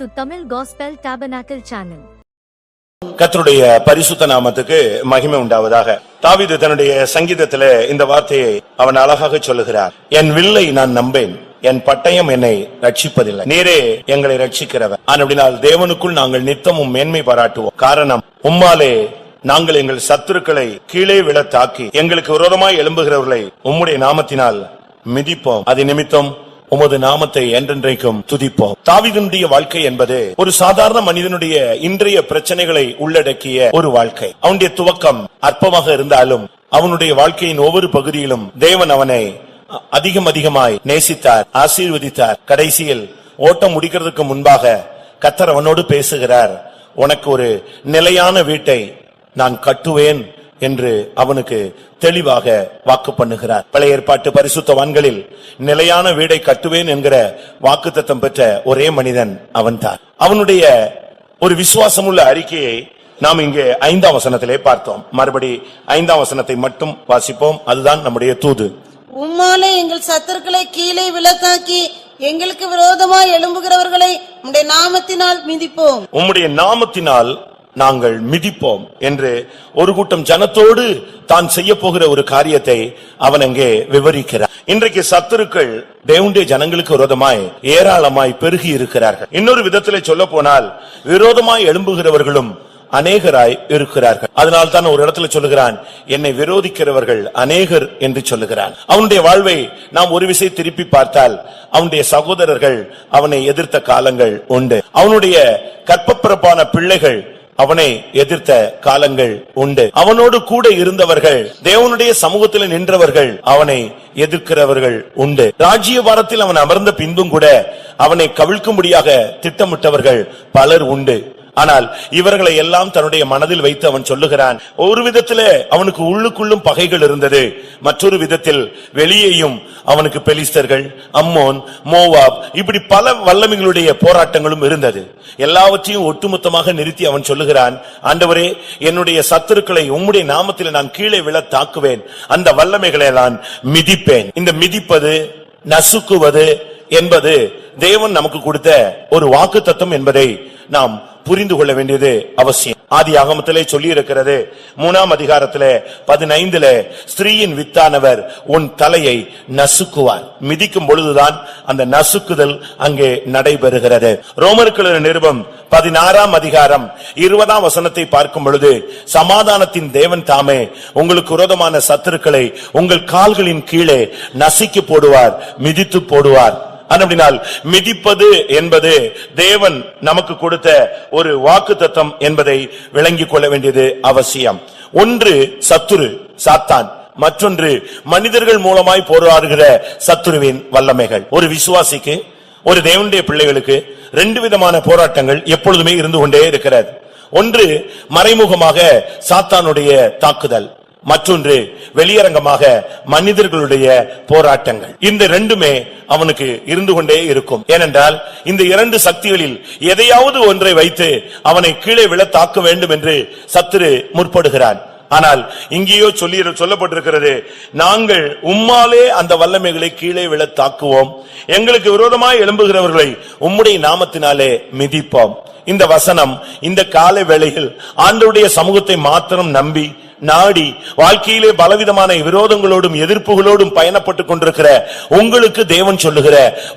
to Tamil Gospel Tabernacle channel. கர்த்தருடைய பரிசுத்த நாமத்துக்கு மகிமை உண்டாவதாக. தாவீது தன்னுடைய சங்கீதத்திலே இந்த வார்த்தையை அவன் அழகாக சொல்லுகிறார். என் வில்லை நான் நம்பேன், என் பட்டயம் என்னை ரட்சிப்பதில்லை, நீரே எங்களை ரட்சிக்கிறவர். அப்படினால் தேவனுக்குள் நாங்கள் நித்தமும் மேன்மை பாராட்டுவோம். காரணம், உம்மாலே நாங்கள் எங்கள் சத்துருக்களை கீழே விழ தாக்கி எங்களுக்கு விரோதமாய் எழும்புகிறவர்களை உம்முடைய நாமத்தினால் மிதிப்போம். அது நிமித்தம் உமது நாமத்தை என்றென்றைக்கும் துதிப்போம். தாவீதுடைய வாழ்க்கை என்பது ஒரு சாதாரண மனிதனுடைய இன்றைய பிரச்சனைகளை உள்ளடக்கிய ஒரு வாழ்க்கை. அவனுடைய துவக்கம் அற்பமாக இருந்தாலும் அவனுடைய வாழ்க்கையின் ஒவ்வொரு பகுதியிலும் தேவன் அவனை அதிகமாய் நேசித்தார், ஆசீர்வதித்தார். கடைசியில் ஓட்டம் முடிக்கிறதுக்கு முன்பாக கர்த்தர் அவனோடு பேசுகிறார். உனக்கு ஒரு நிலையான வீட்டை நான் கட்டுவேன் என்று அவனுக்கு தெளிவாக வாக்கு பண்ணுகிறார். பழைய ஏற்பாட்டு பரிசுத்தவான்களில் நிலையான வீடை கட்டுவேன் என்கிற வாக்குத்தத்தம் பெற்ற ஒரே மனிதன் அவன்தான். அவனுடைய ஒரு விசுவாசமுள்ள அறிக்கையை நாம் இங்கே 5ஆம் வசனத்திலே பார்த்தோம். மறுபடி 5ஆம் வசனத்தை மட்டும் வாசிப்போம். அதுதான் நம்முடைய தூது. உம்மாலே எங்கள் சத்துருக்களை கீழே விழத்தாக்கி எங்களுக்கு விரோதமாய் எழும்புகிறவர்களை உம்முடைய நாமத்தினால் மிதிப்போம். உம்முடைய நாமத்தினால் நாங்கள் மிதிப்போம் என்று ஒரு கூட்டம் ஜனத்தோடு தான் செய்ய போகிற ஒரு காரியத்தை அவன் அங்கே விவரிக்கிறார். இன்றைக்கு சத்துருக்கள் தேவனுடைய ஜனங்களுக்கு விரோதமாய் ஏராளமாய் பெருகி இருக்கிறார்கள். இன்னொரு விதத்திலே சொல்ல போனால் விரோதமாய் எழும்புகிறவர்களும் அநேகராய் இருக்கிறார்கள். அதனால் தான் ஒரு இடத்துல சொல்லுகிறான், என்னை விரோதிக்கிறவர்கள் அநேகர் என்று சொல்லுகிறான். அவனுடைய வாழ்வை நாம் ஒரு விசை திருப்பி பார்த்தால் அவனுடைய சகோதரர்கள் அவனை எதிர்த்த காலங்கள் உண்டு. அவனுடைய கற்பப்பிறப்பான பிள்ளைகள் அவனை எதிர்த்த காலங்கள் உண்டு. அவனோடு கூட இருந்தவர்கள், தேவனுடைய சமூகத்தில் நின்றவர்கள் அவனை எதிர்க்கிறவர்கள் உண்டு. ராஜ்யபாரத்தில் அவன் அமர்ந்த பின்பும் கூட அவனை கவிழ்க்கும்படியாக திட்டமிட்டவர்கள் பலர் உண்டு. ஆனால் இவர்களை எல்லாம் தன்னுடைய மனதில் வைத்து அவன் சொல்லுகிறான், ஒரு விதத்திலே அவனுக்கு உள்ளுக்குள்ளும் பகைகள் இருந்தது, மற்றொரு விதத்தில் வெளியேயும் அவனுக்கு பெலிஸ்தர்கள், அம்மோன், மோவாப், இப்படி பல வல்லமைகளுடைய போராட்டங்களும் இருந்தது. எல்லாவற்றையும் ஒட்டுமொத்தமாக நிறுத்தி அவன் சொல்லுகிறான், ஆண்டவரே, என்னுடைய சத்துருக்களை உம்முடைய நாமத்தில் நான் கீழே விழ தாக்குவேன், அந்த வல்லமைகளை நான் மிதிப்பேன். இந்த மிதிப்பது, நசுக்குவது என்பது தேவன் நமக்கு கொடுத்த ஒரு வாக்குத்தத்தம் என்பதை நாம் புரிந்து கொள்ள வேண்டியது அவசியம். ஆதி ஆகமத்திலே சொல்லி இருக்கிறது, 3ஆம் அதிகாரத்திலே 15 ஸ்திரீயின் வித்தானவர் உன் தலையை நசுக்குவார். மிதிக்கும் பொழுதுதான் அந்த நசுக்குதல் அங்கே நடைபெறுகிறது. ரோமருக்கு நிருபம் 16ஆம் அதிகாரம் 20ஆம் வசனத்தை பார்க்கும் பொழுது, சமாதானத்தின் தேவன் தாமே உங்களுக்கு விரோதமான சத்துருக்களை உங்கள் கால்களின் கீழே நசுக்கி போடுவார், மிதித்து போடுவார். அப்படினால் மிதிப்பது என்பது தேவன் நமக்கு கொடுத்த ஒரு வாக்குத்தத்தம் என்பதை விளங்கிக் கொள்ள வேண்டியது அவசியம். ஒன்று சத்துரு சாத்தான், மற்றொன்று மனிதர்கள் மூலமாய் போராடுகிற சத்துருவின் வல்லமைகள். ஒரு விசுவாசிக்கு, ஒரு தேவனுடைய பிள்ளைகளுக்கு 2 விதமான போராட்டங்கள் எப்பொழுதுமே இருந்து கொண்டே இருக்கிறது. ஒன்று மறைமுகமாக சாத்தானுடைய தாக்குதல், மற்றொன்று வெளியரங்கமாக மனிதர்களுடைய போராட்டங்கள். இந்த ரெண்டுமே அவனுக்கு இருந்து கொண்டே இருக்கும். ஏனென்றால் இந்த 2 சக்திகளில் எதையாவது ஒன்றை வைத்து அவனை கீழே விழ தாக்க வேண்டும் என்று சத்துரு முற்படுகிறான். ஆனால் இங்கேயோ சொல்லப்பட்டிருக்கிறது, நாங்கள் உம்மாலே அந்த வல்லமைகளை கீழே விழ தாக்குவோம், எங்களுக்கு விரோதமாய் எழும்புகிறவர்களை உம்முடைய நாமத்தினாலே மிதிப்போம். இந்த வசனம் இந்த கால வேளையில் ஆண்டவருடைய சமூகத்தை மாத்திரம் நம்பி நாடி வாழ்க்கையிலே பலவிதமான விரோதங்களோடும் எதிர்ப்புகளோடும் பயணப்பட்டுக் கொண்டிருக்கிற உங்களுக்கு தேவன் சொல்லுகிற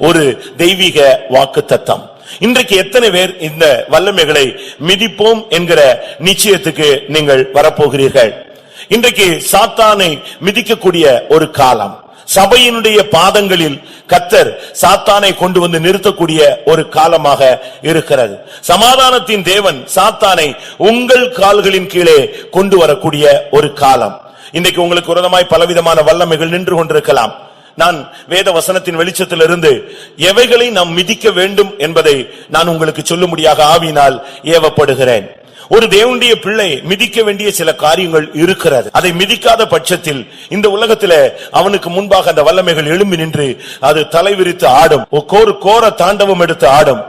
ஒரு தெய்வீக வாக்குத்தத்தம். இன்றைக்கு எத்தனை பேர் இந்த வல்லமைகளை மிதிப்போம் என்கிற நிச்சயத்துக்கு நீங்கள் வரப்போகிறீர்கள்? இன்றைக்கு சாத்தானை மிதிக்கக்கூடிய ஒரு காலம், சபையினுடைய பாதங்களில் கர்த்தர் சாத்தானை கொண்டு வந்து நிறுத்தக்கூடிய ஒரு காலமாக இருக்கிறது. சமாதானத்தின் தேவன் சாத்தானை உங்கள் கால்களின் கீழே கொண்டு வரக்கூடிய ஒரு காலம். இன்றைக்கு உங்களுக்கு விரோதமாய் பலவிதமான வல்லமைகள் நின்று கொண்டிருக்கலாம். நான் வேத வசனத்தின் வெளிச்சத்திலிருந்து எவைகளை நாம் மிதிக்க வேண்டும் என்பதை நான் உங்களுக்கு சொல்லும்படியாக ஆவியினால் ஏவப்படுகிறேன். ஒரு தேவனுடைய பிள்ளை மிதிக்க வேண்டிய சில காரியங்கள் இருக்கிறது. அதை மிதிக்காத பட்சத்தில் இந்த உலகத்திலே அவனுக்கு முன்பாக அந்த வல்லமைகள் எழும்பி நின்று அது தலைவிரித்து ஆடும், கோர தாண்டவம் எடுத்து ஆடும்.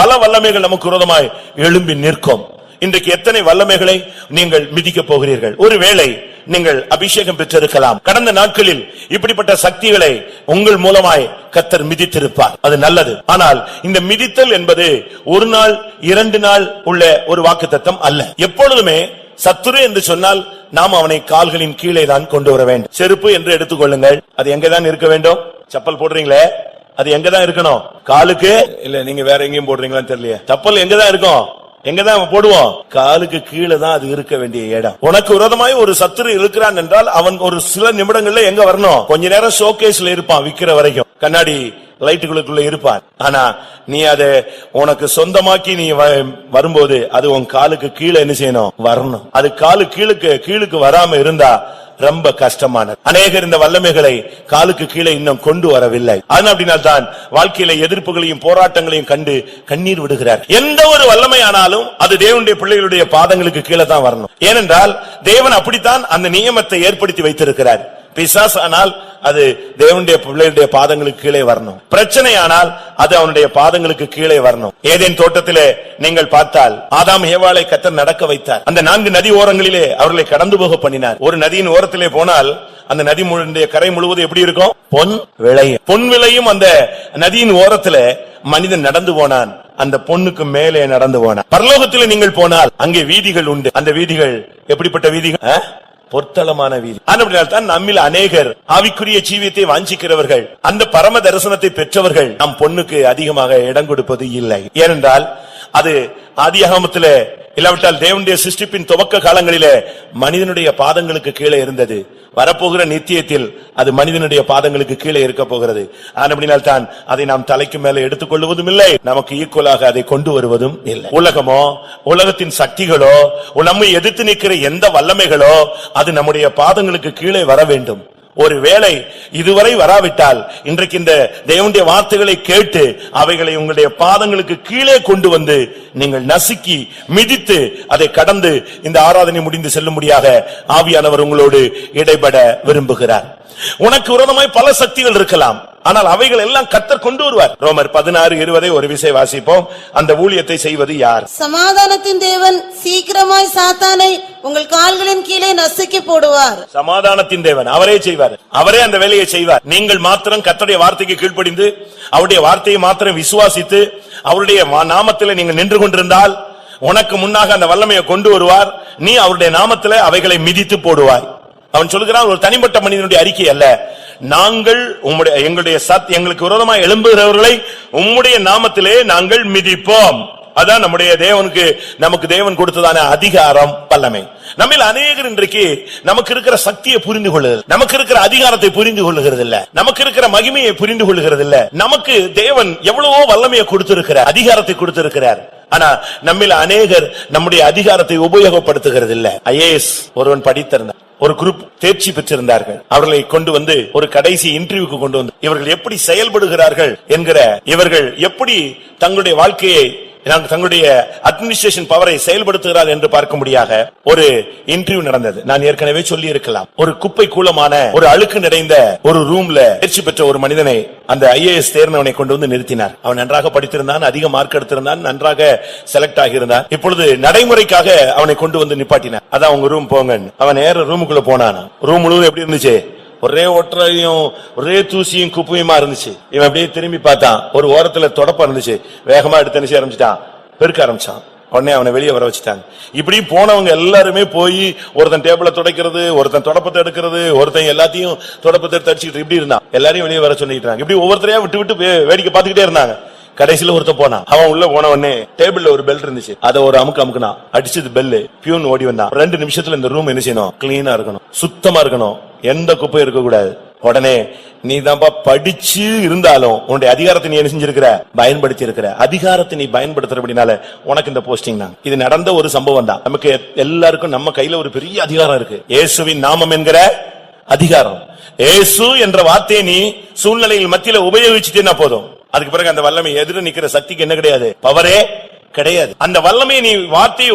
பல வல்லமைகள் நமக்கு விரோதமாய் எழும்பி நிற்கும். இன்றைக்கு எத்தனை வல்லமைகளை நீங்கள் மிதிக்க போகிறீர்கள்? ஒருவேளை நீங்கள் அபிஷேகம் பெற்றிருக்கலாம். கடந்த நாட்களில் இப்படிப்பட்ட சக்திகளை உங்கள் மூலமாய் கர்த்தர் மிதித்திருப்பார். அது நல்லது. ஆனால் இந்த மிதித்தல் என்பது ஒரு நாள் 2 நாள் உள்ள ஒரு வாக்குத்தத்தம் அல்ல. எப்பொழுதுமே சத்துரு என்று சொன்னால் நாம் அவனை கால்களின் கீழே தான் கொண்டு வர வேண்டும். செருப்பு என்று எடுத்துக்கொள்ளுங்கள். அது எங்கதான் இருக்க வேண்டும்? செப்பல் போடுறீங்களே, அது எங்கதான் இருக்கணும்? காலுக்கு இல்ல, நீங்க வேற எங்கேயும் போடுறீங்களான்னு தெரியல. செப்பல் எங்கதான் இருக்கும்? எங்கதான் போடுவோம்? காலுக்கு கீழே தான் அது இருக்க வேண்டிய இடம். உனக்கு விரோதமாய் ஒரு சத்துரு இருக்கிறான் என்றால் அவன் ஒரு சில நிமிடங்கள்ல எங்க வரணும்? கொஞ்ச நேரம் ஷோகேஸ்ல இருப்பான், விக்கிற வரைக்கும் கண்ணாடி லைட்டுகளுக்குள்ள இருப்பான். ஆனா நீ அதை உனக்கு சொந்தமாக்கி நீ வரும்போது அது உன் காலுக்கு கீழே என்ன செய்யணும்? வரணும். அது காலு கீழுக்கு வராம இருந்தா ரொம்ப கஷ்டமானது. அநேகர் இந்த வல்லமைகளை காலுக்கு கீழே இன்னும் கொண்டு வரவில்லை. அப்படினால்தான் வாழ்க்கையில எதிர்ப்புகளையும் போராட்டங்களையும் கண்டு கண்ணீர் விடுகிறார். எந்த ஒரு வல்லமையானாலும் அது தேவனுடைய பிள்ளைகளுடைய பாதங்களுக்கு கீழே தான் வரணும். ஏனென்றால் தேவன் அப்படித்தான் அந்த நியமத்தை ஏற்படுத்தி வைத்திருக்கிறார். பிசாசு ஆனால் அது தேவனுடைய பிள்ளைகளுடைய பாதங்களுக்கு கீழே வரணும். பிரச்சனை ஆனால் அது அவனுடைய பாதங்களுக்கு கீழே வரணும். ஏதேன் தோட்டத்திலே நீங்கள் பார்த்தால் ஆதாம் ஏவாளை கர்த்தர் நடக்க வைத்தார். அந்த 4 நதி ஓரங்களிலே அவர்களை கடந்து போக பண்ணினார். ஒரு நதியின் ஓரத்திலே போனால் அந்த நதி கரை முழுவதும் எப்படி இருக்கும்? பொன் விளையும். பொன் விளையும் அந்த நதியின் ஓரத்திலே மனிதன் நடந்து போனான். அந்த பொண்ணுக்கு மேலே நடந்து போனான். பரலோகத்திலே நீங்கள் போனால் அங்கே வீதிகள் உண்டு. அந்த வீதிகள் எப்படிப்பட்ட வீதிகள்? பொற்தளமான வீதி. தான் நம்மில் அநேகர் ஆவிக்குரிய ஜீவியத்தை வாஞ்சிக்கிறவர்கள், அந்த பரம தரிசனத்தை பெற்றவர்கள் நம் பொண்ணுக்கு அதிகமாக இடம் கொடுப்பது இல்லை. ஏனென்றால் அது ஆதியாகமத்திலே இல்லாவிட்டால் தேவனுடைய சிருஷ்டிப்பின் துவக்க காலங்களிலே மனிதனுடைய பாதங்களுக்கு கீழே இருந்தது. வரப்போகிற நித்தியத்தில் அது மனிதனுடைய பாதங்களுக்கு கீழே இருக்க போகிறது. அப்படினால் தான் அதை நாம் தலைக்கு மேலே எடுத்துக்கொள்வதும் இல்லை, நமக்கு ஈக்குவலாக அதை கொண்டு வருவதும் இல்லை. உலகமோ உலகத்தின் சக்திகளோ நம்மை எதிர்த்து நிற்கிற எந்த வல்லமைகளோ அது நம்முடைய பாதங்களுக்கு கீழே வர வேண்டும். ஒருவேளை இதுவரை வராவிட்டால் இன்றைக்கு இந்த தேவனுடைய வார்த்தைகளை கேட்டு அவைகளை உங்களுடைய பாதங்களுக்கு கீழே கொண்டு வந்து நீங்கள் நசுக்கி மிதித்து அதை கடந்து இந்த ஆராதனை முடிந்து செல்லும்படியாக ஆவியானவர் உங்களோடு இடைபட விரும்புகிறார். உனக்கு விரோதமாய் பல சக்திகள் இருக்கலாம், ஆனால் அவைகள் எல்லாம் கர்த்தர் கொண்டு வருவார். ரோமர் 16:20 ஒரு விசை வாசிப்போம். அந்த ஊழியத்தை செய்வது யார்? சமாதானத்தின் தேவன் சீக்கிரமாய் சாத்தானை உங்கள் கால்களின் கீழே நசுக்கி போடுவார். சமாதானத்தின் தேவன் அவரே செய்வார். அவரே அந்த வேலையை செய்வார். நீங்கள் மாத்திரம் கர்த்தருடைய வார்த்தைக்கு கீழ்ப்படிந்து அவருடைய வார்த்தையை மாத்திரம் விசுவாசித்து அவருடைய நாமத்திலே நீங்கள் நின்று கொண்டிருந்தால் உனக்கு முன்னாக அந்த வல்லமையை கொண்டு வருவார். நீ அவருடைய நாமத்திலே அவைகளை மிதித்து போடுவாய். அவன் சொல்கிறான், ஒரு தனிப்பட்ட மனிதனுடைய அறிக்கை அல்ல, நாங்கள் எங்களுக்கு விரோதமாக எழும்புகிறவர்களை உம்முடைய நாமத்திலே நாங்கள் மிதிப்போம். அதான் நம்முடைய தேவனுக்கு நமக்கு தேவன் கொடுத்ததான அதிகாரம், வல்லமை. நம்மில் அநேகர் இன்றைக்கு நமக்கு இருக்கிற சக்தியை புரிந்து கொள்ளுகிறது, நமக்கு இருக்கிற அதிகாரத்தை புரிந்து கொள்ளுகிறது இல்ல, நமக்கு இருக்கிற மகிமையை புரிந்து கொள்ளுகிறது இல்ல. நமக்கு தேவன் எவ்வளவோ வல்லமையை கொடுத்திருக்கிறார், அதிகாரத்தை கொடுத்திருக்கிறார். ஆனா நம்மில் அநேகர் நம்முடைய அதிகாரத்தை உபயோகப்படுத்துகிறது இல்ல. ஐஏஎஸ் ஒருவன் படித்திருந்தார், ஒரு குரூப் தேர்ச்சி பெற்றிருந்தார்கள். அவர்களை கொண்டு வந்து ஒரு கடைசி இன்டர்வியூக்கு கொண்டு வந்து இவர்கள் எப்படி செயல்படுகிறார்கள் என்கிற, இவர்கள் எப்படி தங்களுடைய வாழ்க்கையை தங்களுடைய அட்மினிஸ்ட்ரேஷன் பவரை செயல்படுத்துகிறார் என்று பார்க்கும்படியாக ஒரு இன்டர்வியூ நடந்தது. நான் ஏற்கனவே சொல்லி இருக்கலாம். ஒரு குப்பை கூலமான ஒரு அழுக்கு நிறைந்த ஒரு ரூம்ல தேர்ச்சி பெற்ற ஒரு மனிதனை அந்த ஐஏஎஸ் தேர்ந்தவனை கொண்டு வந்து நிறுத்தினார். அவன் நன்றாக படித்திருந்தான், அதிக மார்க் எடுத்திருந்தான், நன்றாக செலக்ட் ஆகியிருந்தான். இப்பொழுது நடைமுறைக்காக அவனை கொண்டு வந்து நிப்பாட்டினார். அதான் உங்க ரூம் போங்க. அவன் நேர ரூமுக்குள்ள போனான். ரூம் முழுவதும் எப்படி இருந்துச்சு? ஒரே ஒற்றையும் ஒரே தூசியும் குப்பையுமா இருந்துச்சு. இவன் அப்படியே திரும்பி பார்த்தான், ஒரு ஓரத்துல தொடப்பம் இருந்துச்சு. வேகமா எடுத்து ஆரம்பிச்சிட்டான், பெருக்க ஆரம்பிச்சான். உடனே அவனை வெளியே வர வச்சுட்டாங்க. இப்படி போனவங்க எல்லாருமே போய் ஒருத்தன் டேபிள துடைக்கிறது, ஒருத்தன் தொடப்பத்தை எடுக்கிறது, ஒருத்தன் எல்லாத்தையும் தொடப்பத்தை எடுத்து அடிச்சுக்கிட்டு இப்படி இருந்தான். எல்லாரையும் வெளியே வர சொல்லிட்டாங்க. இப்படி ஒவ்வொருத்தரையா விட்டு விட்டு வேடிக்கை பார்த்துக்கிட்டே இருந்தாங்க. கடைசியில ஒருத்த போனான். அவன் உள்ள போன உடனே டேபிள்ல ஒரு பெல் இருந்துச்சு, அதை ஒரு அமுக்குனா அடிச்சது பெல்லு. பியூன் ஓடி வந்தான். 2 நிமிஷத்துல இந்த ரூம் என்ன செய்யணும்? கிளீனா இருக்கணும், சுத்தமா இருக்கணும், எந்த குப்பையும் இருக்க கூடாது. உடனே நீ தான்ப்பா படிச்சு இருந்தாலும் உன்னுடைய அதிகாரத்தை நீ என்ன செஞ்சிருக்கிற? பயன்படுத்தி இருக்கிற. அதிகாரத்தை நீ பயன்படுத்துறபடினால உனக்கு இந்த போஸ்டிங் தான். இது நடந்த ஒரு சம்பவம் தான். நமக்கு எல்லாருக்கும் நம்ம கையில ஒரு பெரிய அதிகாரம் இருக்கு. இயேசுவின் நாமம் என்கிற அதிகாரம். இயேசு என்ற வார்த்தையை நீ சூழ்நிலையில் மத்தியில உபயோகிச்சுட்டேன்னா போதும். அதுக்கு பிறகு அந்த வல்லமை எதிர நிக்கிற சக்திக்கு என்ன கிடையாது? பவரே கிடையாது. அந்த வல்லமையை நீ வார்த்தையை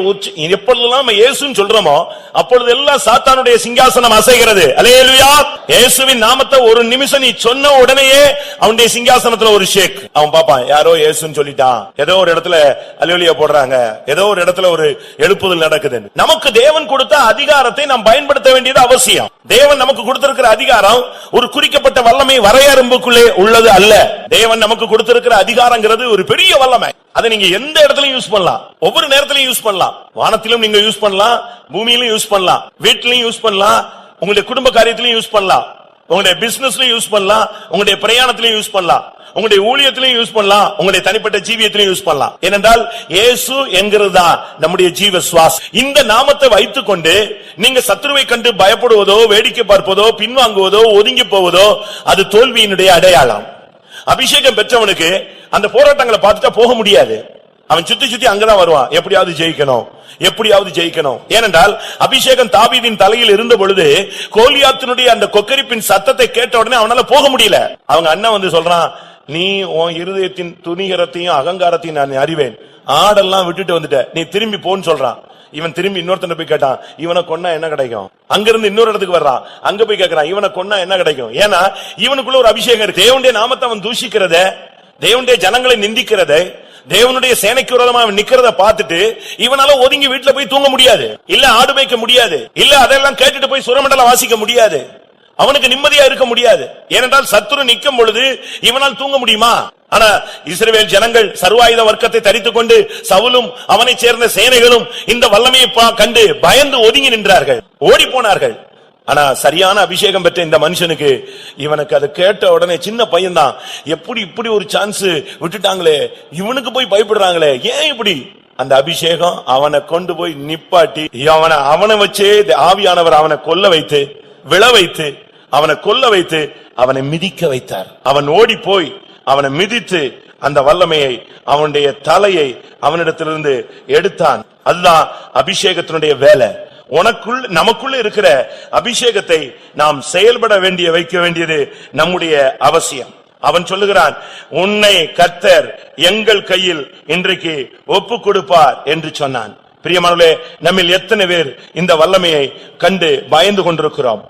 எப்பொழுதெல்லாம் இயேசுன்னு சொல்றோமோ அப்பொழுது எல்லாம் சாத்தானுடைய சிங்காசனம் அசைகிறது. அல்லேலூயா. இயேசுவின் நாமத்தை ஒரு நிமிஷம் நீ சொன்ன உடனேயே அவனுடைய சிங்காசனத்துல ஒரு ஷேக். அவன் பாப்பான், யாரோ இயேசுன்னு சொல்லிட்டான், ஏதோ ஒரு இடத்துல அல்லேலூயா போடுறாங்க, ஏதோ ஒரு இடத்துல ஒரு எழுப்புதல் நடக்குது. நமக்கு தேவன் கொடுத்த அதிகாரத்தை நாம் பயன்படுத்த வேண்டியது அவசியம். தேவன் நமக்கு கொடுத்திருக்கிற அதிகாரம் ஒரு குறிக்கப்பட்ட வல்லமை வரையறும்புக்குள்ளே உள்ளது அல்ல. தேவன் நமக்கு கொடுத்திருக்கிற அதிகாரங்கிறது ஒரு பெரிய வல்லமை. அதை நீங்க எந்த இடத்துலயும் யூஸ் பண்ணலாம், ஒவ்வொரு நேரத்திலையும் யூஸ் பண்ணலாம். வானத்திலும் நீங்க யூஸ் பண்ணலாம், பூமியிலும் யூஸ் பண்ணலாம், வீட்டிலையும் யூஸ் பண்ணலாம், உங்களுடைய குடும்ப காரியத்திலையும் யூஸ் பண்ணலாம், உங்களுடைய பிசினஸ்லயும் யூஸ் பண்ணலாம், உங்களுடைய பிரயாணத்திலையும் யூஸ் பண்ணலாம், உங்களுடைய ஊழியத்திலையும் யூஸ் பண்ணலாம், உங்களுடைய தனிப்பட்ட ஜீவியத்திலையும் யூஸ் பண்ணலாம். ஏனென்றால் இயேசு என்கிறதா நம்முடைய ஜீவ சுவாசம். இந்த நாமத்தை வைத்துக் கொண்டு நீங்க சத்துருவை கண்டு பயப்படுவதோ, வேடிக்கை பார்ப்பதோ, பின்வாங்குவதோ, ஒதுங்கி போவதோ அது தோல்வியினுடைய அடையாளம். அபிஷேகம் பெற்றவனுக்கு அந்த போராட்டங்களை பார்த்துட்டா போக முடியாது. அவன் சுத்தி சுத்தி அங்கதான் வருவான், எப்படியாவது ஜெயிக்கணும், எப்படியாவது ஜெயிக்கணும். ஏனென்றால் அபிஷேகம் தாவீதின் தலையில் இருந்த பொழுது கோலியாத்தினுடைய அந்த கொக்கரிப்பின் சத்தத்தை கேட்ட உடனே அவனால போக முடியல. அவங்க அண்ணன் வந்து சொல்றான், நீ உன் இருதயத்தின் துணிகரத்தையும் அகங்காரத்தையும் நான் அறிவேன், ஆடெல்லாம் விட்டுட்டு வந்துட்ட, நீ திரும்பி போன்னு சொல்றான். இவன் திரும்பி இன்னொருத்தன் போய் கேட்டான், இவனை கொன்னா என்ன கிடைக்கும்? அங்கிருந்து இன்னொரு இடத்துக்கு வர்றான், அங்க போய் கேட்கிறான், இவனை கொன்னா என்ன கிடைக்கும்? ஏன்னா இவனுக்குள்ள ஒரு அபிஷேகம் இருக்கு. தேவனுடைய நாமத்தை அவன் தூஷிக்கிறத, தேவனுடைய ஜனங்களை நிந்திக்கிறத, தேவனுடைய சேனைக்கு விரோதமா அவன் நிக்கிறத பார்த்துட்டு இவனால ஒதுங்கி வீட்டுல போய் தூங்க முடியாது, இல்ல ஆடு மேய்க்க முடியாது, இல்ல அதெல்லாம் கேட்டுட்டு போய் சுரமண்டலம் வாசிக்க முடியாது, அவனுக்கு நிம்மதியா இருக்க முடியாது. ஏனென்றால் சத்துரு நிக்கும் பொழுது இவனால் தூங்க முடியுமா? ஆனா இஸ்ரவேல் ஜனங்கள் சர்வாயுத வர்க்கத்தை தரித்துக் கொண்டு சவுலும் அவனை சேர்ந்த சேனைகளும் இந்த வல்லமையை கண்டு பயந்து ஒதுங்கி நின்றார்கள், ஓடி போனார்கள். ஆனா சரியான அபிஷேகம் பெற்ற இந்த மனுஷனுக்கு, இவனுக்கு அதை கேட்ட உடனே, சின்ன பையன் தான், எப்படி இப்படி ஒரு சான்ஸ் விட்டுட்டாங்களே, இவனுக்கு போய் பயப்படுறாங்களே, ஏன் இப்படி? அந்த அபிஷேகம் அவனை கொண்டு போய் நிப்பாட்டி அவனை வச்சே ஆவியானவர் அவனை கொல்ல வைத்து, விழ வைத்து, அவனை கொல்ல வைத்து, அவனை மிதிக்க வைத்தார். அவன் ஓடி போய் அவனை மிதித்து அந்த வல்லமையை, அவனுடைய தலையை அவனிடத்திலிருந்து எடுத்தான். அதுதான் அபிஷேகத்தினுடைய வேலை. உனக்குள் நமக்குள்ள இருக்கிற அபிஷேகத்தை நாம் செயல்பட வைக்க வேண்டியது நம்முடைய அவசியம். அவன் சொல்லுகிறான், உன்னை கர்த்தர் எங்கள் கையில் இன்றைக்கு ஒப்பு கொடுப்பார் என்று சொன்னான். பிரியமானவர்களே, நம்மில் எத்தனை பேர் இந்த வல்லமையை கண்டு பயந்து கொண்டிருக்கிறோம்?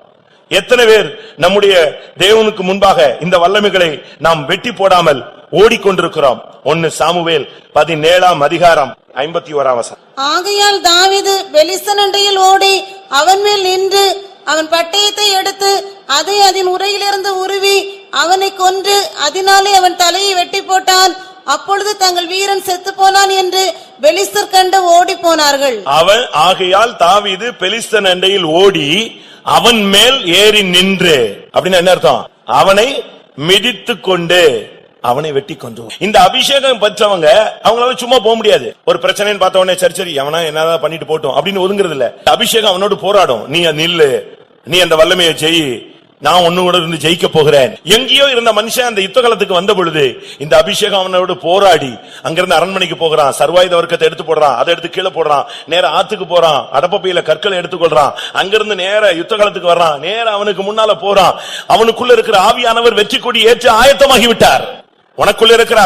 எத்தனை பேர் நம்முடைய தேவனுக்கு முன்பாக இந்த வல்லமைகளை நாம் வெட்டி போடாமல் ஓடிக்கொண்டிருக்கிறோம்? 1 சாமுவேல் 17ஆம் அதிகாரம் 51ஆம் வசனம். ஆகையால் தாவீது பெலிஸ்தன் அண்டையில் ஓடி அவன் மேல் நின்று அவன் பட்டயத்தை எடுத்து அதை அதன் உரையிலிருந்து உருவி அவனை கொன்று அதனாலே அவன் தலையை வெட்டி போட்டான். அப்பொழுது தங்கள் வீரன் செத்து போனான் என்று பெலிஸ்தர் கண்டு ஓடி போனார்கள். ஆகையால் தாவீது பெலிஸ்தன் அண்டையில் ஓடி அவன் மேல் ஏறி நின்று, அப்படின்னு என்ன அர்த்தம்? அவனை மிதித்து கொண்டு அவனை வெட்டி கொண்டு. இந்த அபிஷேகம் பெற்றவங்க அவங்களால சும்மா போக முடியாது. ஒரு பிரச்சனைன்னு பார்த்த உடனே சரி சரி அவனா என்னதான் பண்ணிட்டு போட்டோம் அப்படின்னு ஒதுங்குறது இல்ல. அபிஷேகம் அவனோடு போராடும். நீ நில்லு, நீ அந்த வல்லமையை செய், நான் ஒன்னு கூட இருந்து ஜெயிக்க போகிறேன். எங்கேயோ இருந்த மனுஷன் அந்த யுத்த காலத்துக்கு வந்த பொழுது இந்த அபிஷேகம் அவனோடு போராடி அங்கிருந்து அரண்மனைக்கு போகிறான், சர்வாயுத வர்க்கத்தை எடுத்து போடுறான், அதை எடுத்து கீழே போடுறான், நேர ஆத்துக்கு போறான், அடப்பப்பையில கற்களை எடுத்துக்கொள்றான், அங்கிருந்து நேர யுத்த காலத்துக்கு வர்றான், நேர அவனுக்கு முன்னால போறான். அவனுக்குள்ள இருக்கிற ஆவியானவர் வெற்றி கொடி ஏற்ற ஆயத்தமாகி விட்டார். உனக்குள்ள இருக்கிற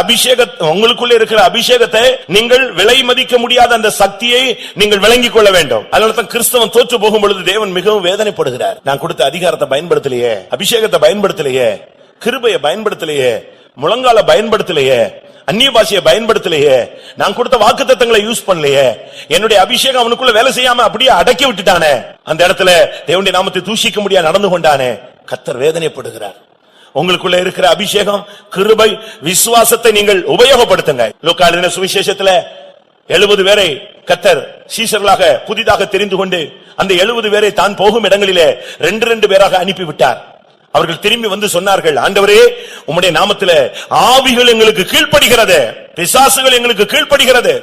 உங்களுக்குள்ள இருக்கிற அபிஷேகத்தை நீங்கள் விலை மதிக்க முடியாத அந்த சக்தியை நீங்கள் விளங்கிக் கொள்ள வேண்டும். அதனால்தான் கிறிஸ்தவன் தோற்று போகும் பொழுது தேவன் மிகவும் வேதனைப்படுகிறார். நான் கொடுத்த அதிகாரத்தை பயன்படுத்தலையே, அபிஷேகத்தை பயன்படுத்தலையே, கிருபையை பயன்படுத்தலையே, முழங்கால பயன்படுத்தலையே, அந்நிய பாஷையை பயன்படுத்தலையே, நான் கொடுத்த வாக்குத்தத்தங்களை யூஸ் பண்ணலையே, என்னுடைய அபிஷேகம் அவனுக்குள்ள வேலை செய்யாம அப்படியே அடக்கி விட்டுட்டானே, அந்த இடத்துல தேவனுடைய நாமத்தை தூஷிக்க முடியாது நடந்து கொண்டானே, கர்த்தர் வேதனைப்படுகிறார். உங்களுக்குள்ள இருக்கிற அபிஷேகம், கிருபை, விசுவாசத்தை நீங்கள் உபயோகப்படுத்துங்க. லூக்கா எழுதின சுவிசேஷத்துல 70 பேரை கர்த்தர் சீஷர்களாக புதிதாக தெரிந்து கொண்டு அந்த 70 பேரை தான் போகும் இடங்களிலே 2 பேராக அனுப்பிவிட்டார். அவர்கள் திரும்பி வந்து சொன்னார்கள், ஆண்டவரே, உம்முடைய நாமத்திலே ஆவிகள் எங்களுக்கு கீழ்ப்படுகிறது, பிசாசுகள் எங்களுக்கு கீழ்ப்படுகிறது.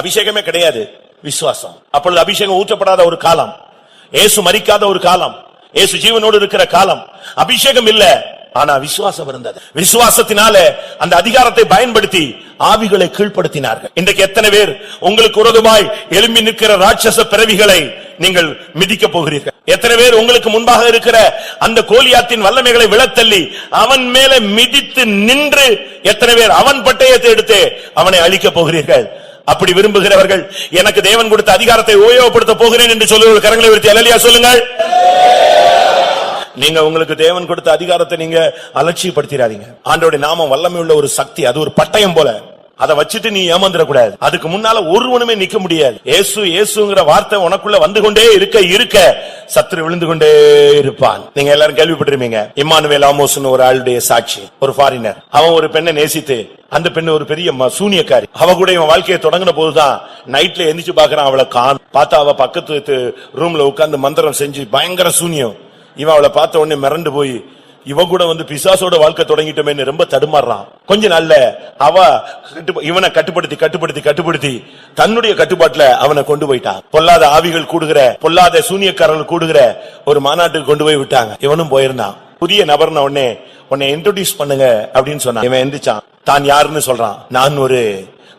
அபிஷேகமே கிடையாது, விசுவாசம். அப்பொழுது அபிஷேகம் ஊற்றப்படாத ஒரு காலம், இயேசு மரிக்காத ஒரு காலம், இயேசு ஜீவனோடு இருக்கிற காலம். அபிஷேகம் இல்ல, ஆனா விசுவாசம் இருந்தது. விசுவாசத்தினால அந்த அதிகாரத்தை பயன்படுத்தி ஆவிகளை கீழ்ப்படுத்தினார்கள். இன்றைக்கு எத்தனை பேர் உங்களுக்கு விரோதமாய் எழும்பி நிற்கிற ராட்சச பிறவிகளை நீங்கள் மிதிக்க போகிறீர்கள்? எத்தனை பேர் உங்களுக்கு முன்பாக இருக்கிற அந்த கோலியாத்தின் வல்லமைகளை விழத்தள்ளி அவன் மேல மிதித்து நின்று எத்தனை பேர் அவன் பட்டயத்தை எடுத்து அவனை அழிக்க போகிறீர்கள்? அப்படி விரும்புகிறவர்கள் எனக்கு தேவன் கொடுத்த அதிகாரத்தை உபயோகப்படுத்த போகிறேன் என்று சொல்லுங்கள். கரங்களை உயர்த்தி அல்லேலூயா சொல்லுங்கள். நீங்க உங்களுக்கு தேவன் கொடுத்த அதிகாரத்தை நீங்க அலட்சியப்படுத்திடாதீங்க. ஆண்டவருடைய நாமம் வல்லமை உள்ள ஒரு சக்தி, அது ஒரு பட்டயம் போல. அதை வச்சுட்டு நீ ஏமாந்துடக்கூடாது. அதுக்கு முன்னால ஒருவனுமே நிக்க முடியாது. இயேசு இயேசுங்கிற வார்த்தை உனக்குள்ள வந்து கொண்டே இருக்க சத்துரு விழுந்து கொண்டே இருப்பான். நீங்க எல்லாரும் கேள்விப்பட்டிருப்பீங்க. இம்மானுவேல் ஆமோஸ்னு ஒரு ஆளுடைய சாட்சி, ஒரு ஃபாரினர். அவன் ஒரு பெண்ணை நேசித்து, அந்த பெண்ணு ஒரு பெரிய சூனியக்காரி. அவ கூட இவன் வாழ்க்கையை தொடங்கின போதுதான் நைட்ல எந்திரிச்சு பாக்குறான். அவளை பார்த்தா அவ பக்கத்து ரூம்ல உட்கார்ந்து மந்திரம் செஞ்சு பயங்கர சூனியம். இவன் அவளை பார்த்த உடனே மிரண்டு போய் இவ கூட வந்து பிசாசோட வாழ்க்கை தொடங்கிட்டோமேன்னு ரொம்ப தடுமாறுறான். கொஞ்ச நாள்ல அவ இவனை கட்டுப்படுத்தி தன்னுடைய கட்டுப்பாட்டுல அவனை கொண்டு போயிட்டான். பொல்லாத ஆவிகள் கூடுகிற, பொல்லாத சூனியக்காரர்கள் கூடுகிற ஒரு மாநாட்டுக்கு கொண்டு போய் விட்டாங்க. இவனும் போயிருந்தான். புதிய நபர்ன உடனே உன்னை இன்ட்ரோடியூஸ் பண்ணுங்க அப்படின்னு சொன்னான். இவன் எந்திரிச்சான். தான் யாருன்னு சொல்றான். நான் ஒரு